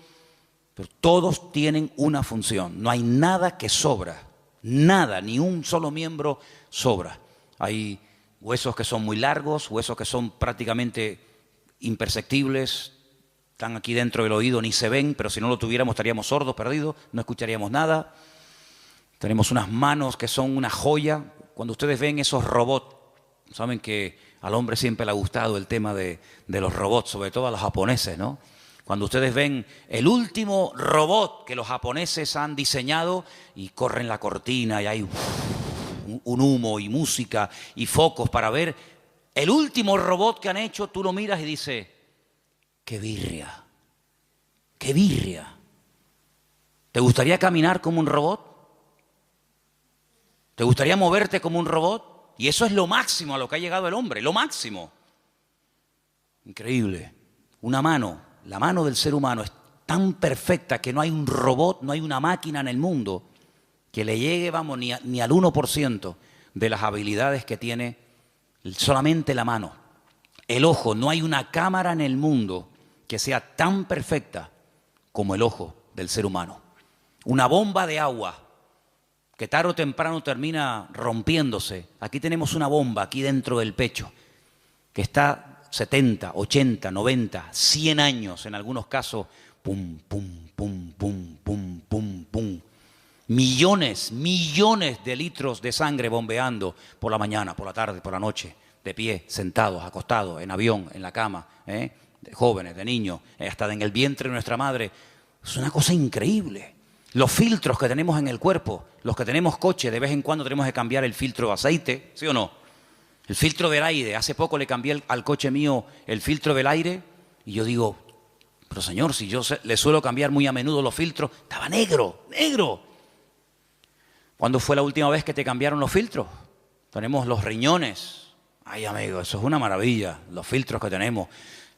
pero todos tienen una función. No hay nada que sobra, nada, ni un solo miembro sobra. Hay huesos que son muy largos, huesos que son prácticamente imperceptibles, están aquí dentro del oído, ni se ven, pero si no lo tuviéramos estaríamos sordos, perdidos, no escucharíamos nada. Tenemos unas manos que son una joya. Cuando ustedes ven esos robots, saben que al hombre siempre le ha gustado el tema de los robots, sobre todo a los japoneses, ¿no? Cuando ustedes ven el último robot que los japoneses han diseñado y corren la cortina y hay un humo y música y focos para ver el último robot que han hecho, tú lo miras y dices, ¡qué birria! ¡Qué birria! ¿Te gustaría caminar como un robot? ¿Te gustaría moverte como un robot? Y eso es lo máximo a lo que ha llegado el hombre, lo máximo. Increíble. Una mano, la mano del ser humano es tan perfecta que no hay un robot, no hay una máquina en el mundo que le llegue, vamos, ni al 1% de las habilidades que tiene solamente la mano. El ojo, no hay una cámara en el mundo que sea tan perfecta como el ojo del ser humano. Una bomba de agua que tarde o temprano termina rompiéndose. Aquí tenemos una bomba aquí dentro del pecho que está 70, 80, 90, 100 años en algunos casos. Pum, pum, pum, pum, pum, pum, pum. Millones de litros de sangre bombeando por la mañana, por la tarde, por la noche, de pie, sentados, acostados, en avión, en la cama, de jóvenes, de niños, hasta en el vientre de nuestra madre. Es una cosa increíble. Los filtros que tenemos en el cuerpo, los que tenemos coche, de vez en cuando tenemos que cambiar el filtro de aceite, ¿sí o no? El filtro del aire. Hace poco le cambié al coche mío el filtro del aire y yo digo, pero señor, si yo le suelo cambiar muy a menudo los filtros, estaba negro, negro. ¿Cuándo fue la última vez que te cambiaron los filtros? Tenemos los riñones. Ay, amigo, eso es una maravilla, los filtros que tenemos.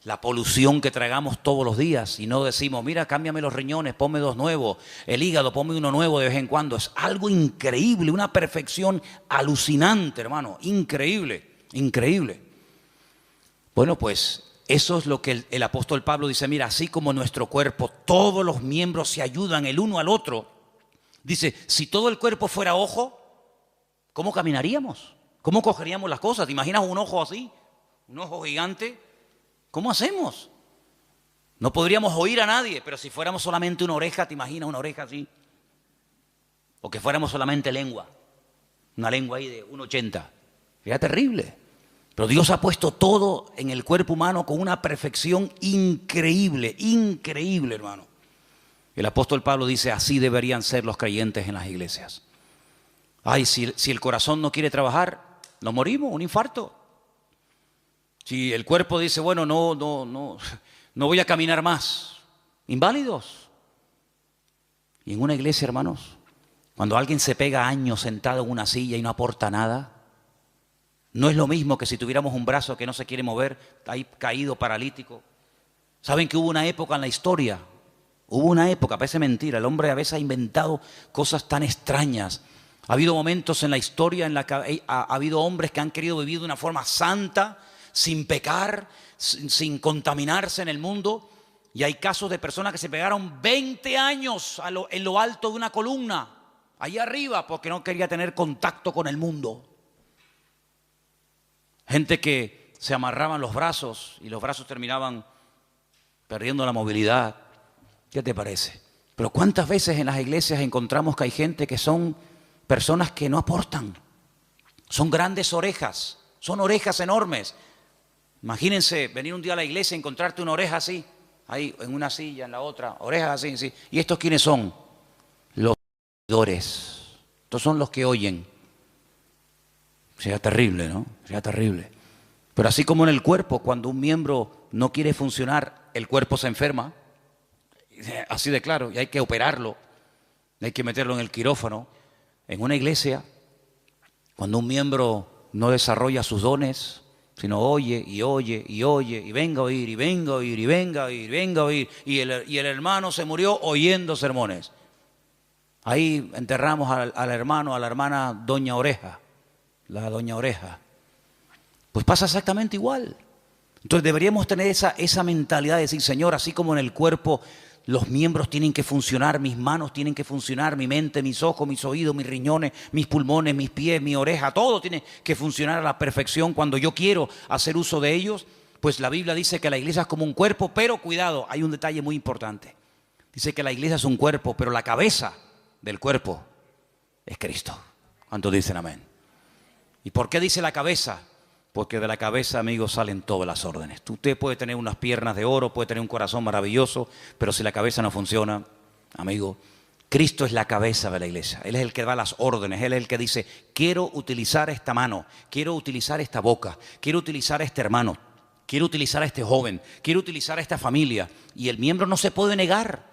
La polución que tragamos todos los días y no decimos, mira, cámbiame los riñones, ponme dos nuevos, el hígado, ponme uno nuevo de vez en cuando. Es algo increíble, una perfección alucinante, hermano, increíble, increíble. Bueno, pues eso es lo que el apóstol Pablo dice, mira, así como nuestro cuerpo, todos los miembros se ayudan el uno al otro. Dice, si todo el cuerpo fuera ojo, ¿cómo caminaríamos? ¿Cómo cogeríamos las cosas? ¿Te imaginas un ojo así? Un ojo gigante. ¿Cómo hacemos? No podríamos oír a nadie, pero si fuéramos solamente una oreja, ¿te imaginas una oreja así? O que fuéramos solamente lengua, una lengua ahí de 1,80. Sería terrible. Pero Dios ha puesto todo en el cuerpo humano con una perfección increíble, increíble, hermano. El apóstol Pablo dice, así deberían ser los creyentes en las iglesias. Ay, si el corazón no quiere trabajar, nos morimos, un infarto. Si el cuerpo dice, bueno, no voy a caminar más, inválidos. Y en una iglesia, hermanos, cuando alguien se pega años sentado en una silla y no aporta nada, no es lo mismo que si tuviéramos un brazo que no se quiere mover, ahí caído, paralítico. ¿Saben que hubo una época en la historia? Hubo una época, parece mentira, el hombre a veces ha inventado cosas tan extrañas. Ha habido momentos en la historia en la que ha habido hombres que han querido vivir de una forma santa, sin pecar, sin contaminarse en el mundo. Y hay casos de personas que se pegaron 20 años en lo alto de una columna, allá arriba, porque no quería tener contacto con el mundo. Gente que se amarraban los brazos y los brazos terminaban perdiendo la movilidad. ¿Qué te parece? Pero ¿cuántas veces en las iglesias encontramos que hay gente que son personas que no aportan? Son grandes orejas, son orejas enormes. Imagínense venir un día a la iglesia y encontrarte una oreja así, ahí en una silla, en la otra, orejas así, así. ¿Y estos quiénes son? Los oidores. Estos son los que oyen. Sería terrible, ¿no? Sería terrible. Pero así como en el cuerpo, cuando un miembro no quiere funcionar, el cuerpo se enferma. Así de claro, y hay que operarlo, hay que meterlo en el quirófano. En una iglesia, cuando un miembro no desarrolla sus dones, sino oye, y venga a oír, y venga a oír, y venga a oír, y venga a oír, y el hermano se murió oyendo sermones. Ahí enterramos al hermano, a la hermana Doña Oreja, la Doña Oreja. Pues pasa exactamente igual. Entonces deberíamos tener esa mentalidad de decir, Señor, así como en el cuerpo los miembros tienen que funcionar, mis manos tienen que funcionar, mi mente, mis ojos, mis oídos, mis riñones, mis pulmones, mis pies, mi oreja, todo tiene que funcionar a la perfección cuando yo quiero hacer uso de ellos. Pues la Biblia dice que la iglesia es como un cuerpo, pero cuidado, hay un detalle muy importante. Dice que la iglesia es un cuerpo, pero la cabeza del cuerpo es Cristo. ¿Cuántos dicen amén? ¿Y por qué dice la cabeza? Porque de la cabeza, amigos, salen todas las órdenes. Usted puede tener unas piernas de oro, puede tener un corazón maravilloso, pero si la cabeza no funciona, amigo, Cristo es la cabeza de la iglesia. Él es el que da las órdenes, Él es el que dice, quiero utilizar esta mano, quiero utilizar esta boca, quiero utilizar a este hermano, quiero utilizar a este joven, quiero utilizar a esta familia. Y el miembro no se puede negar,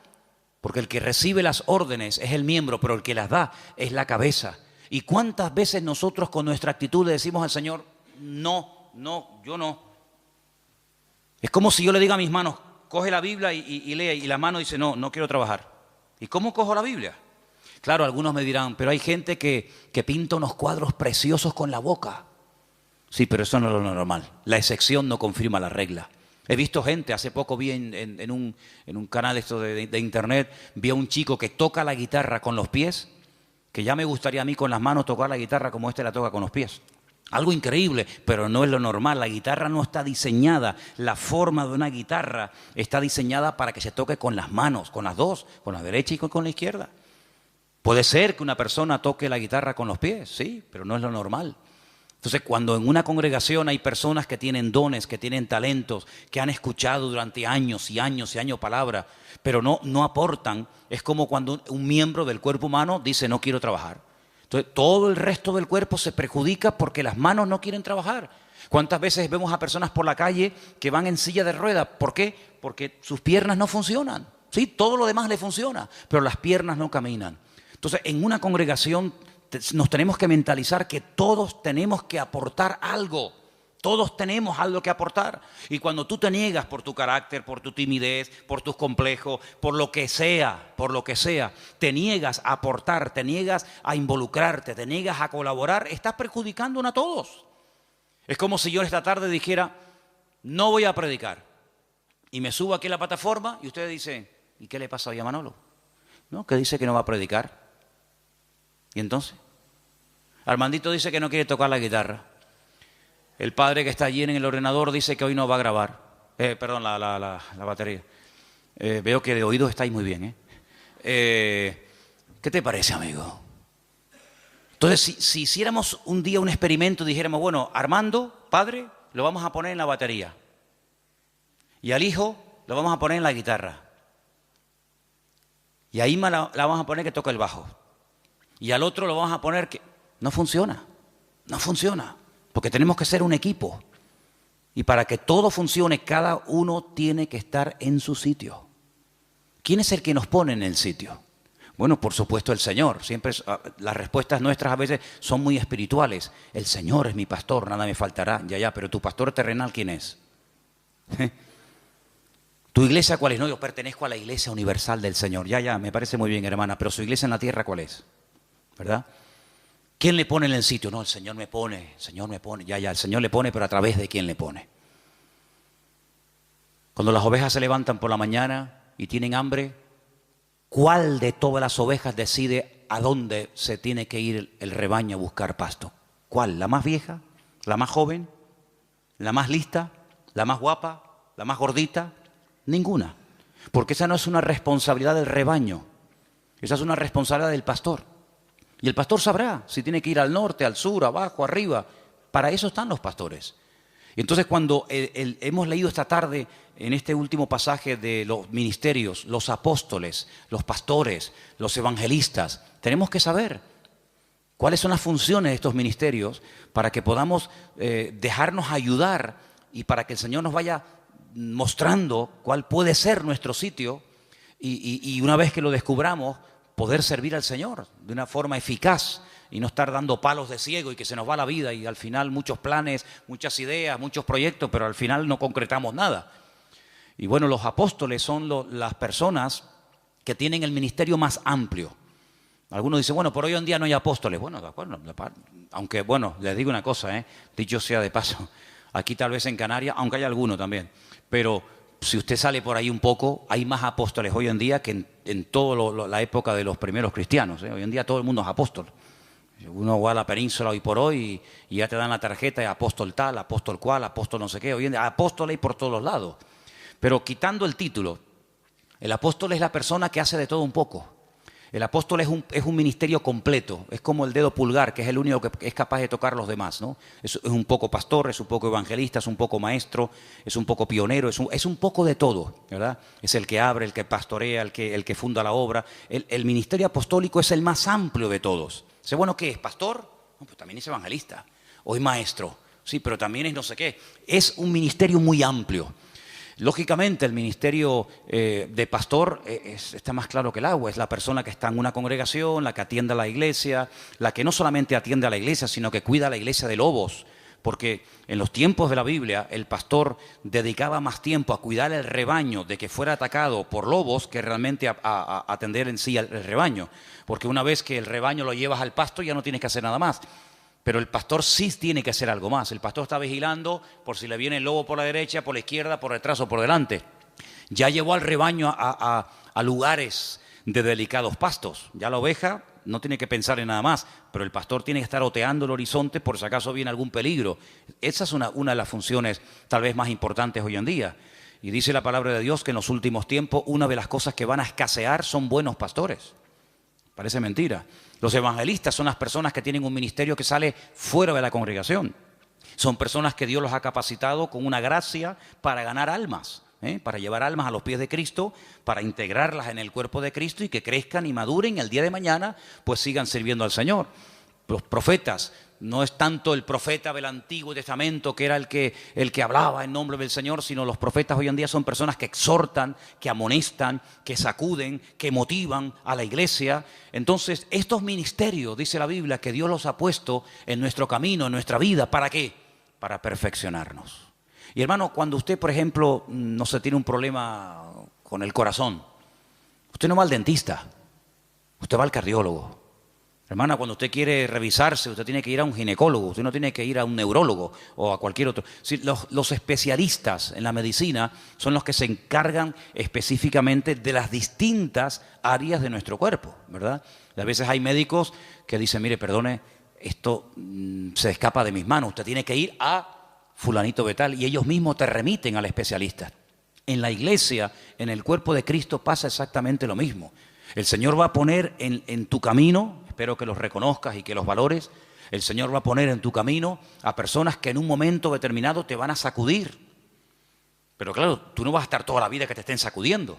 porque el que recibe las órdenes es el miembro, pero el que las da es la cabeza. ¿Y cuántas veces nosotros con nuestra actitud le decimos al Señor, no, yo no? Es como si yo le diga a mis manos, coge la Biblia y lee, y la mano dice, no quiero trabajar. ¿Y cómo cojo la Biblia? Claro, algunos me dirán, pero hay gente que pinta unos cuadros preciosos con la boca. Sí, pero eso no es lo normal. La excepción no confirma la regla. He visto gente, hace poco vi en un canal esto de internet, vi a un chico que toca la guitarra con los pies, que ya me gustaría a mí con las manos tocar la guitarra como este la toca con los pies. Algo increíble, pero no es lo normal. La guitarra no está diseñada, la forma de una guitarra está diseñada para que se toque con las manos, con las dos, con la derecha y con la izquierda. Puede ser que una persona toque la guitarra con los pies, sí, pero no es lo normal. Entonces, cuando en una congregación hay personas que tienen dones, que tienen talentos, que han escuchado durante años y años y años palabra, pero no aportan, es como cuando un miembro del cuerpo humano dice no quiero trabajar. Entonces, todo el resto del cuerpo se perjudica porque las manos no quieren trabajar. ¿Cuántas veces vemos a personas por la calle que van en silla de ruedas? ¿Por qué? Porque sus piernas no funcionan. Sí, todo lo demás le funciona, pero las piernas no caminan. Entonces, en una congregación nos tenemos que mentalizar que todos tenemos que aportar algo. Todos tenemos algo que aportar. Y cuando tú te niegas por tu carácter, por tu timidez, por tus complejos, por lo que sea, te niegas a aportar, te niegas a involucrarte, te niegas a colaborar, estás perjudicándonos a todos. Es como si yo esta tarde dijera, no voy a predicar. Y me subo aquí a la plataforma y ustedes dicen, ¿y qué le pasa hoy a Manolo? ¿No? Que dice que no va a predicar. ¿Y entonces? Armandito dice que no quiere tocar la guitarra. El padre que está allí en el ordenador dice que hoy no va a grabar. La batería. Veo que de oídos estáis muy bien. ¿Qué te parece, amigo? Entonces, si hiciéramos un día un experimento y dijéramos, bueno, Armando, padre, lo vamos a poner en la batería. Y al hijo lo vamos a poner en la guitarra. Y a Ima la vamos a poner que toca el bajo. Y al otro lo vamos a poner que... No funciona, porque tenemos que ser un equipo. Y para que todo funcione, cada uno tiene que estar en su sitio. ¿Quién es el que nos pone en el sitio? Bueno, por supuesto el Señor. Siempre las respuestas nuestras a veces son muy espirituales. El Señor es mi pastor, nada me faltará. Ya, pero tu pastor terrenal, ¿quién es? ¿Tu iglesia cuál es? No, yo pertenezco a la iglesia universal del Señor. Ya, me parece muy bien, hermana, pero su iglesia en la tierra, ¿cuál es? ¿Verdad? ¿Quién le pone en el sitio? No, el Señor me pone, ya, el Señor le pone, pero ¿a través de quién le pone? Cuando las ovejas se levantan por la mañana y tienen hambre, ¿cuál de todas las ovejas decide a dónde se tiene que ir el rebaño a buscar pasto? ¿Cuál? ¿La más vieja? ¿La más joven? ¿La más lista? ¿La más guapa? ¿La más gordita? Ninguna. Porque esa no es una responsabilidad del rebaño, esa es una responsabilidad del pastor. Y el pastor sabrá si tiene que ir al norte, al sur, abajo, arriba. Para eso están los pastores. Y entonces cuando hemos leído esta tarde en este último pasaje de los ministerios, los apóstoles, los pastores, los evangelistas, tenemos que saber cuáles son las funciones de estos ministerios para que podamos dejarnos ayudar y para que el Señor nos vaya mostrando cuál puede ser nuestro sitio y una vez que lo descubramos, poder servir al Señor de una forma eficaz y no estar dando palos de ciego y que se nos va la vida y al final muchos planes, muchas ideas, muchos proyectos, pero al final no concretamos nada. Y bueno, los apóstoles son las personas que tienen el ministerio más amplio. Algunos dicen, bueno, por hoy en día no hay apóstoles. Bueno, de acuerdo, aunque bueno, les digo una cosa, dicho sea de paso, aquí tal vez en Canarias, aunque hay alguno también, pero si usted sale por ahí un poco, hay más apóstoles hoy en día que en toda la época de los primeros cristianos. Hoy en día todo el mundo es apóstol. Uno va a la península hoy por hoy y ya te dan la tarjeta de apóstol tal, apóstol cual, apóstol no sé qué. Hoy en día apóstol hay por todos los lados. Pero quitando el título, el apóstol es la persona que hace de todo un poco. El apóstol es un ministerio completo, es como el dedo pulgar, que es el único que es capaz de tocar los demás, ¿no? Es un poco pastor, es un poco evangelista, es un poco maestro, es un poco pionero, es un poco de todo, ¿verdad? Es el que abre, el que pastorea, el que funda la obra. El ministerio apostólico es el más amplio de todos. ¿Sé bueno qué es? ¿Pastor? No, pues también es evangelista. O es maestro, sí, pero también es no sé qué. Es un ministerio muy amplio. Lógicamente el ministerio de pastor está más claro que el agua, es la persona que está en una congregación, la que atiende a la iglesia, la que no solamente atiende a la iglesia, sino que cuida a la iglesia de lobos, porque en los tiempos de la Biblia el pastor dedicaba más tiempo a cuidar el rebaño de que fuera atacado por lobos que realmente a atender en sí el rebaño, porque una vez que el rebaño lo llevas al pasto ya no tienes que hacer nada más. Pero el pastor sí tiene que hacer algo más. El pastor está vigilando por si le viene el lobo por la derecha, por la izquierda, por detrás o por delante. Ya llevó al rebaño a lugares de delicados pastos. Ya la oveja no tiene que pensar en nada más, pero el pastor tiene que estar oteando el horizonte por si acaso viene algún peligro. Esa es una de las funciones tal vez más importantes hoy en día. Y dice la palabra de Dios que en los últimos tiempos una de las cosas que van a escasear son buenos pastores. Parece mentira. Los evangelistas son las personas que tienen un ministerio que sale fuera de la congregación. Son personas que Dios los ha capacitado con una gracia para ganar almas, para llevar almas a los pies de Cristo, para integrarlas en el cuerpo de Cristo y que crezcan y maduren y el día de mañana pues sigan sirviendo al Señor. Los profetas, no es tanto el profeta del Antiguo Testamento que era el que hablaba en nombre del Señor, sino los profetas hoy en día son personas que exhortan, que amonestan, que sacuden, que motivan a la iglesia. Entonces, estos ministerios, dice la Biblia, que Dios los ha puesto en nuestro camino, en nuestra vida, ¿para qué? Para perfeccionarnos. Y hermano, cuando usted, por ejemplo, no se tiene un problema con el corazón, usted no va al dentista, usted va al cardiólogo. Hermana, cuando usted quiere revisarse, usted tiene que ir a un ginecólogo, usted no tiene que ir a un neurólogo o a cualquier otro. Sí, los especialistas en la medicina son los que se encargan específicamente de las distintas áreas de nuestro cuerpo, ¿verdad? Y a veces hay médicos que dicen, mire, perdone, esto se escapa de mis manos, usted tiene que ir a fulanito de tal, y ellos mismos te remiten al especialista. En la iglesia, en el cuerpo de Cristo pasa exactamente lo mismo. El Señor va a poner en tu camino, espero que los reconozcas y que los valores, el Señor va a poner en tu camino a personas que en un momento determinado te van a sacudir. Pero claro, tú no vas a estar toda la vida que te estén sacudiendo,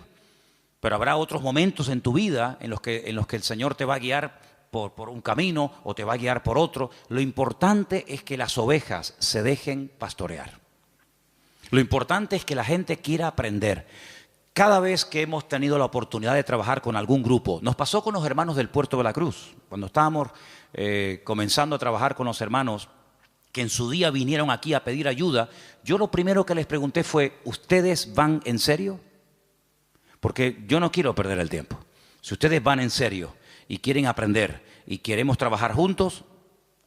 pero habrá otros momentos en tu vida en los que el Señor te va a guiar por un camino o te va a guiar por otro. Lo importante es que las ovejas se dejen pastorear. Lo importante es que la gente quiera aprender. Cada vez que hemos tenido la oportunidad de trabajar con algún grupo, nos pasó con los hermanos del Puerto de la Cruz, cuando estábamos comenzando a trabajar con los hermanos que en su día vinieron aquí a pedir ayuda, yo lo primero que les pregunté fue, ¿ustedes van en serio? Porque yo no quiero perder el tiempo. Si ustedes van en serio y quieren aprender y queremos trabajar juntos,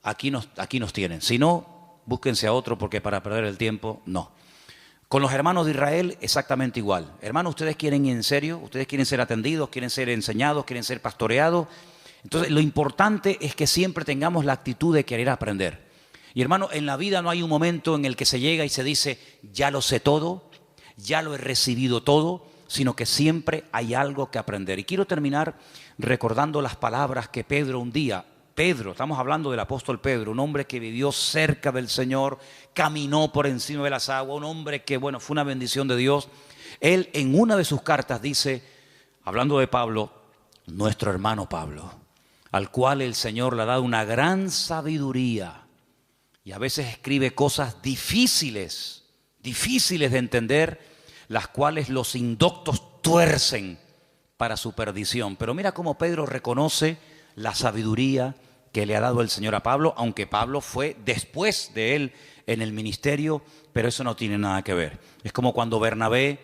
aquí nos tienen. Si no, búsquense a otro porque para perder el tiempo, no. Con los hermanos de Israel, exactamente igual. Hermanos, ¿ustedes quieren ir en serio? ¿Ustedes quieren ser atendidos? ¿Quieren ser enseñados? ¿Quieren ser pastoreados? Entonces, lo importante es que siempre tengamos la actitud de querer aprender. Y hermano, en la vida no hay un momento en el que se llega y se dice, ya lo sé todo, ya lo he recibido todo, sino que siempre hay algo que aprender. Y quiero terminar recordando las palabras que Pedro un día, estamos hablando del apóstol Pedro, un hombre que vivió cerca del Señor, caminó por encima de las aguas, un hombre que, bueno, fue una bendición de Dios. Él en una de sus cartas dice, hablando de Pablo, nuestro hermano Pablo, al cual el Señor le ha dado una gran sabiduría y a veces escribe cosas difíciles de entender, las cuales los indoctos tuercen para su perdición. Pero mira cómo Pedro reconoce la sabiduría que le ha dado el Señor a Pablo, aunque Pablo fue después de él en el ministerio, pero eso no tiene nada que ver. Es como cuando Bernabé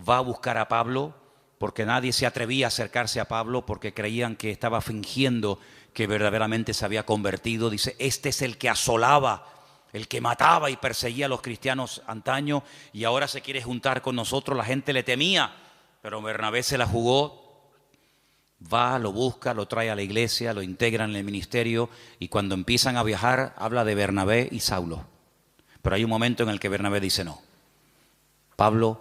va a buscar a Pablo, porque nadie se atrevía a acercarse a Pablo porque creían que estaba fingiendo que verdaderamente se había convertido. Dice, este es el que asolaba, el que mataba y perseguía a los cristianos antaño y ahora se quiere juntar con nosotros. La gente le temía, pero Bernabé se la jugó. Va, lo busca, lo trae a la iglesia, lo integra en el ministerio y cuando empiezan a viajar habla de Bernabé y Saulo. Pero hay un momento en el que Bernabé dice no. Pablo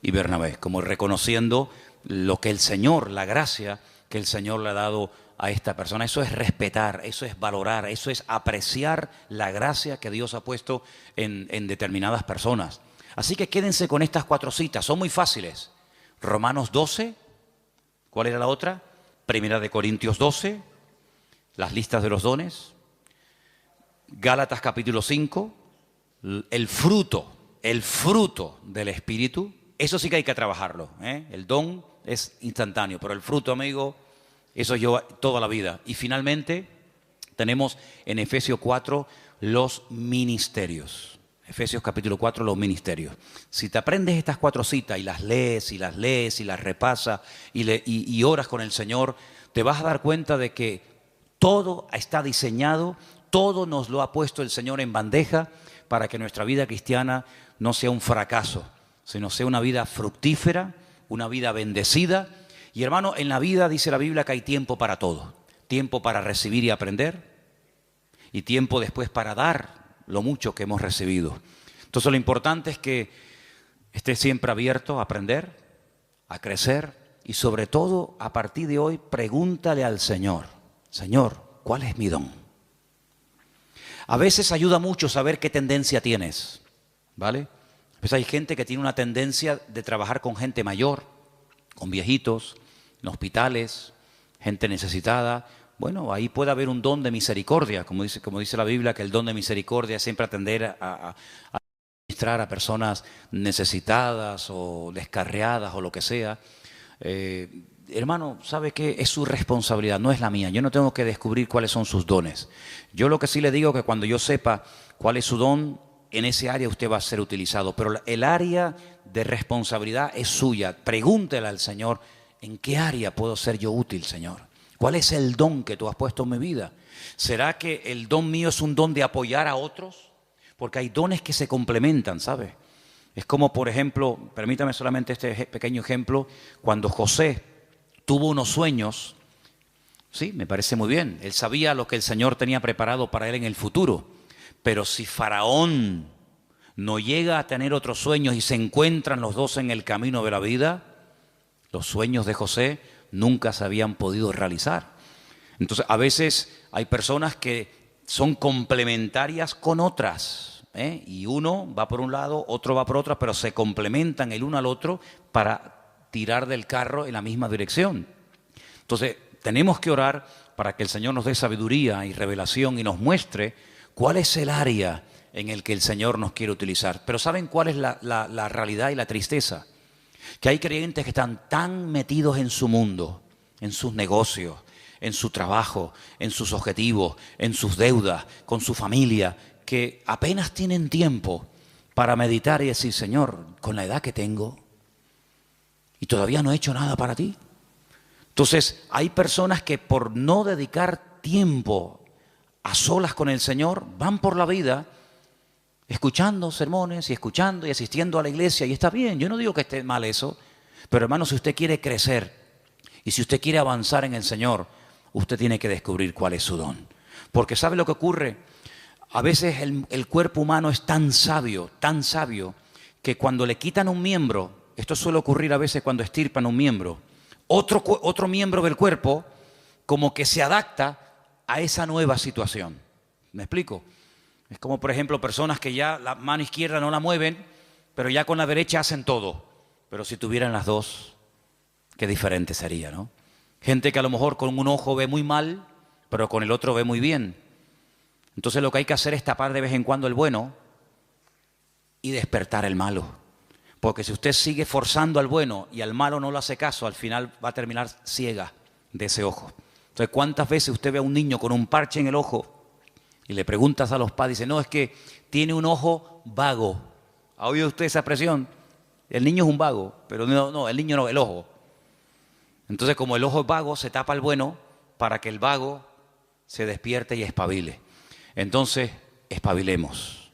y Bernabé, como reconociendo lo que el Señor, la gracia que el Señor le ha dado a esta persona. Eso es respetar, eso es valorar, eso es apreciar la gracia que Dios ha puesto en determinadas personas. Así que quédense con estas 4 citas, son muy fáciles. Romanos 12, ¿cuál era la otra? Primera de Corintios 12, las listas de los dones. Gálatas capítulo 5, el fruto del Espíritu. Eso sí que hay que trabajarlo, ¿eh? El don es instantáneo, pero el fruto, amigo, eso lleva toda la vida. Y finalmente tenemos en Efesios 4 los ministerios. Efesios capítulo 4, los ministerios. Si te aprendes estas 4 citas y las lees y las repasas y oras con el Señor, te vas a dar cuenta de que todo está diseñado Todo nos lo ha puesto el Señor en bandeja para que nuestra vida cristiana no sea un fracaso, sino sea una vida fructífera, una vida bendecida. Y hermano, en la vida dice la Biblia que hay tiempo para todo. Tiempo para recibir y aprender y tiempo después para dar lo mucho que hemos recibido. Entonces lo importante es que estés siempre abierto a aprender, a crecer y sobre todo a partir de hoy pregúntale al Señor, Señor, ¿cuál es mi don? A veces ayuda mucho saber qué tendencia tienes, ¿vale? Pues hay gente que tiene una tendencia de trabajar con gente mayor, con viejitos, en hospitales, gente necesitada. Bueno, ahí puede haber un don de misericordia, como dice la Biblia, que el don de misericordia es siempre atender a administrar a personas necesitadas o descarriadas o lo que sea. Hermano, ¿sabe qué? Es su responsabilidad, no es la mía. Yo no tengo que descubrir cuáles son sus dones. Yo lo que sí le digo es que cuando yo sepa cuál es su don, en ese área usted va a ser utilizado. Pero el área de responsabilidad es suya. Pregúntele al Señor, ¿en qué área puedo ser yo útil, Señor? ¿Cuál es el don que tú has puesto en mi vida? ¿Será que el don mío es un don de apoyar a otros? Porque hay dones que se complementan, ¿sabe? Es como, por ejemplo, permítame solamente este pequeño ejemplo, cuando José tuvo unos sueños, sí, me parece muy bien, él sabía lo que el Señor tenía preparado para él en el futuro, pero si Faraón no llega a tener otros sueños y se encuentran los dos en el camino de la vida, los sueños de José nunca se habían podido realizar. Entonces, a veces hay personas que son complementarias con otras, y uno va por un lado, otro va por otro, pero se complementan el uno al otro para tirar del carro en la misma dirección. Entonces, tenemos que orar para que el Señor nos dé sabiduría y revelación y nos muestre cuál es el área en el que el Señor nos quiere utilizar. Pero ¿saben cuál es la realidad y la tristeza? Que hay creyentes que están tan metidos en su mundo, en sus negocios, en su trabajo, en sus objetivos, en sus deudas, con su familia, que apenas tienen tiempo para meditar y decir, Señor, con la edad que tengo y todavía no he hecho nada para ti. Entonces, hay personas que por no dedicar tiempo a solas con el Señor, van por la vida escuchando sermones y escuchando y asistiendo a la iglesia, y está bien, yo no digo que esté mal eso, pero hermano, si usted quiere crecer y si usted quiere avanzar en el Señor, usted tiene que descubrir cuál es su don. Porque ¿sabe lo que ocurre? A veces el cuerpo humano es tan sabio, que cuando le quitan un miembro, esto suele ocurrir a veces cuando extirpan un miembro, otro miembro del cuerpo como que se adapta a esa nueva situación. ¿Me explico? Es como, por ejemplo, personas que ya la mano izquierda no la mueven, pero ya con la derecha hacen todo. Pero si tuvieran las dos, qué diferente sería, ¿no? Gente que a lo mejor con un ojo ve muy mal, pero con el otro ve muy bien. Entonces lo que hay que hacer es tapar de vez en cuando el bueno y despertar el malo. Porque si usted sigue forzando al bueno y al malo no le hace caso, al final va a terminar ciega de ese ojo. Entonces, ¿cuántas veces usted ve a un niño con un parche en el ojo y le preguntas a los padres, dice, no, es que tiene un ojo vago? ¿Ha oído usted esa expresión? El niño es un vago, pero no, el niño no, el ojo. Entonces, como el ojo es vago, se tapa el bueno para que el vago se despierte y espabile. Entonces, espabilemos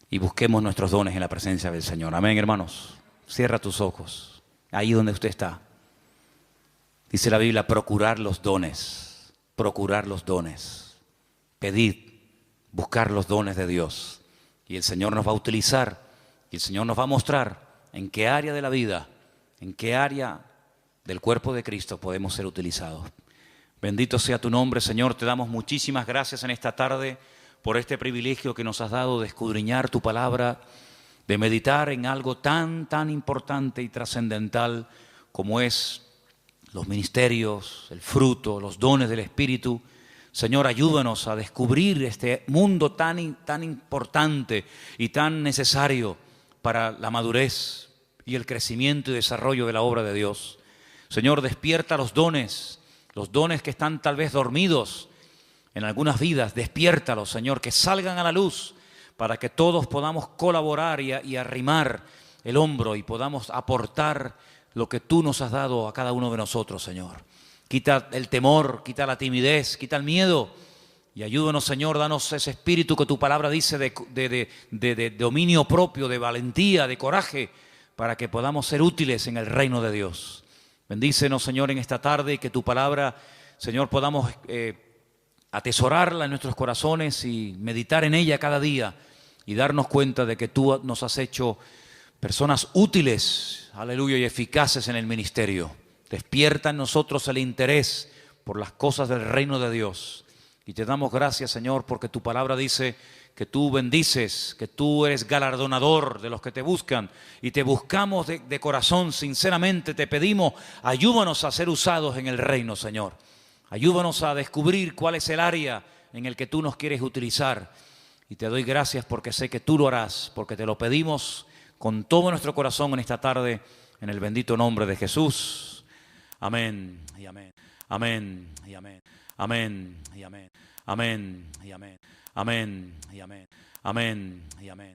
y busquemos nuestros dones en la presencia del Señor. Amén, hermanos. Cierra tus ojos, ahí donde usted está. Dice la Biblia, procurar los dones, pedid, buscar los dones de Dios. Y el Señor nos va a utilizar, y el Señor nos va a mostrar en qué área de la vida, en qué área del cuerpo de Cristo podemos ser utilizados. Bendito sea tu nombre, Señor. Te damos muchísimas gracias en esta tarde por este privilegio que nos has dado de escudriñar tu palabra, de meditar en algo tan importante y trascendental como es los ministerios, el fruto, los dones del Espíritu. Señor, ayúdanos a descubrir este mundo tan importante y tan necesario para la madurez y el crecimiento y desarrollo de la obra de Dios. Señor, despierta los dones que están tal vez dormidos en algunas vidas. Despiértalos, Señor, que salgan a la luz para que todos podamos colaborar y arrimar el hombro y podamos aportar lo que tú nos has dado a cada uno de nosotros, Señor. Quita el temor, quita la timidez, quita el miedo Y ayúdanos, Señor, danos ese espíritu que tu palabra dice de dominio propio, de valentía, de coraje, para que podamos ser útiles en el reino de Dios. Bendícenos, Señor, en esta tarde y que tu palabra, Señor, podamos atesorarla en nuestros corazones y meditar en ella cada día y darnos cuenta de que tú nos has hecho personas útiles, aleluya, y eficaces en el ministerio. Despierta en nosotros el interés por las cosas del reino de Dios. Y te damos gracias, Señor, porque tu palabra dice que tú bendices, que tú eres galardonador de los que te buscan. Y te buscamos de corazón, sinceramente te pedimos, ayúdanos a ser usados en el reino, Señor. Ayúdanos a descubrir cuál es el área en el que tú nos quieres utilizar. Y te doy gracias porque sé que tú lo harás, porque te lo pedimos con todo nuestro corazón en esta tarde, en el bendito nombre de Jesús. Amén y amén. Amén y amén. Amén y amén. Amén y amén. Amén y amén. Amén y amén.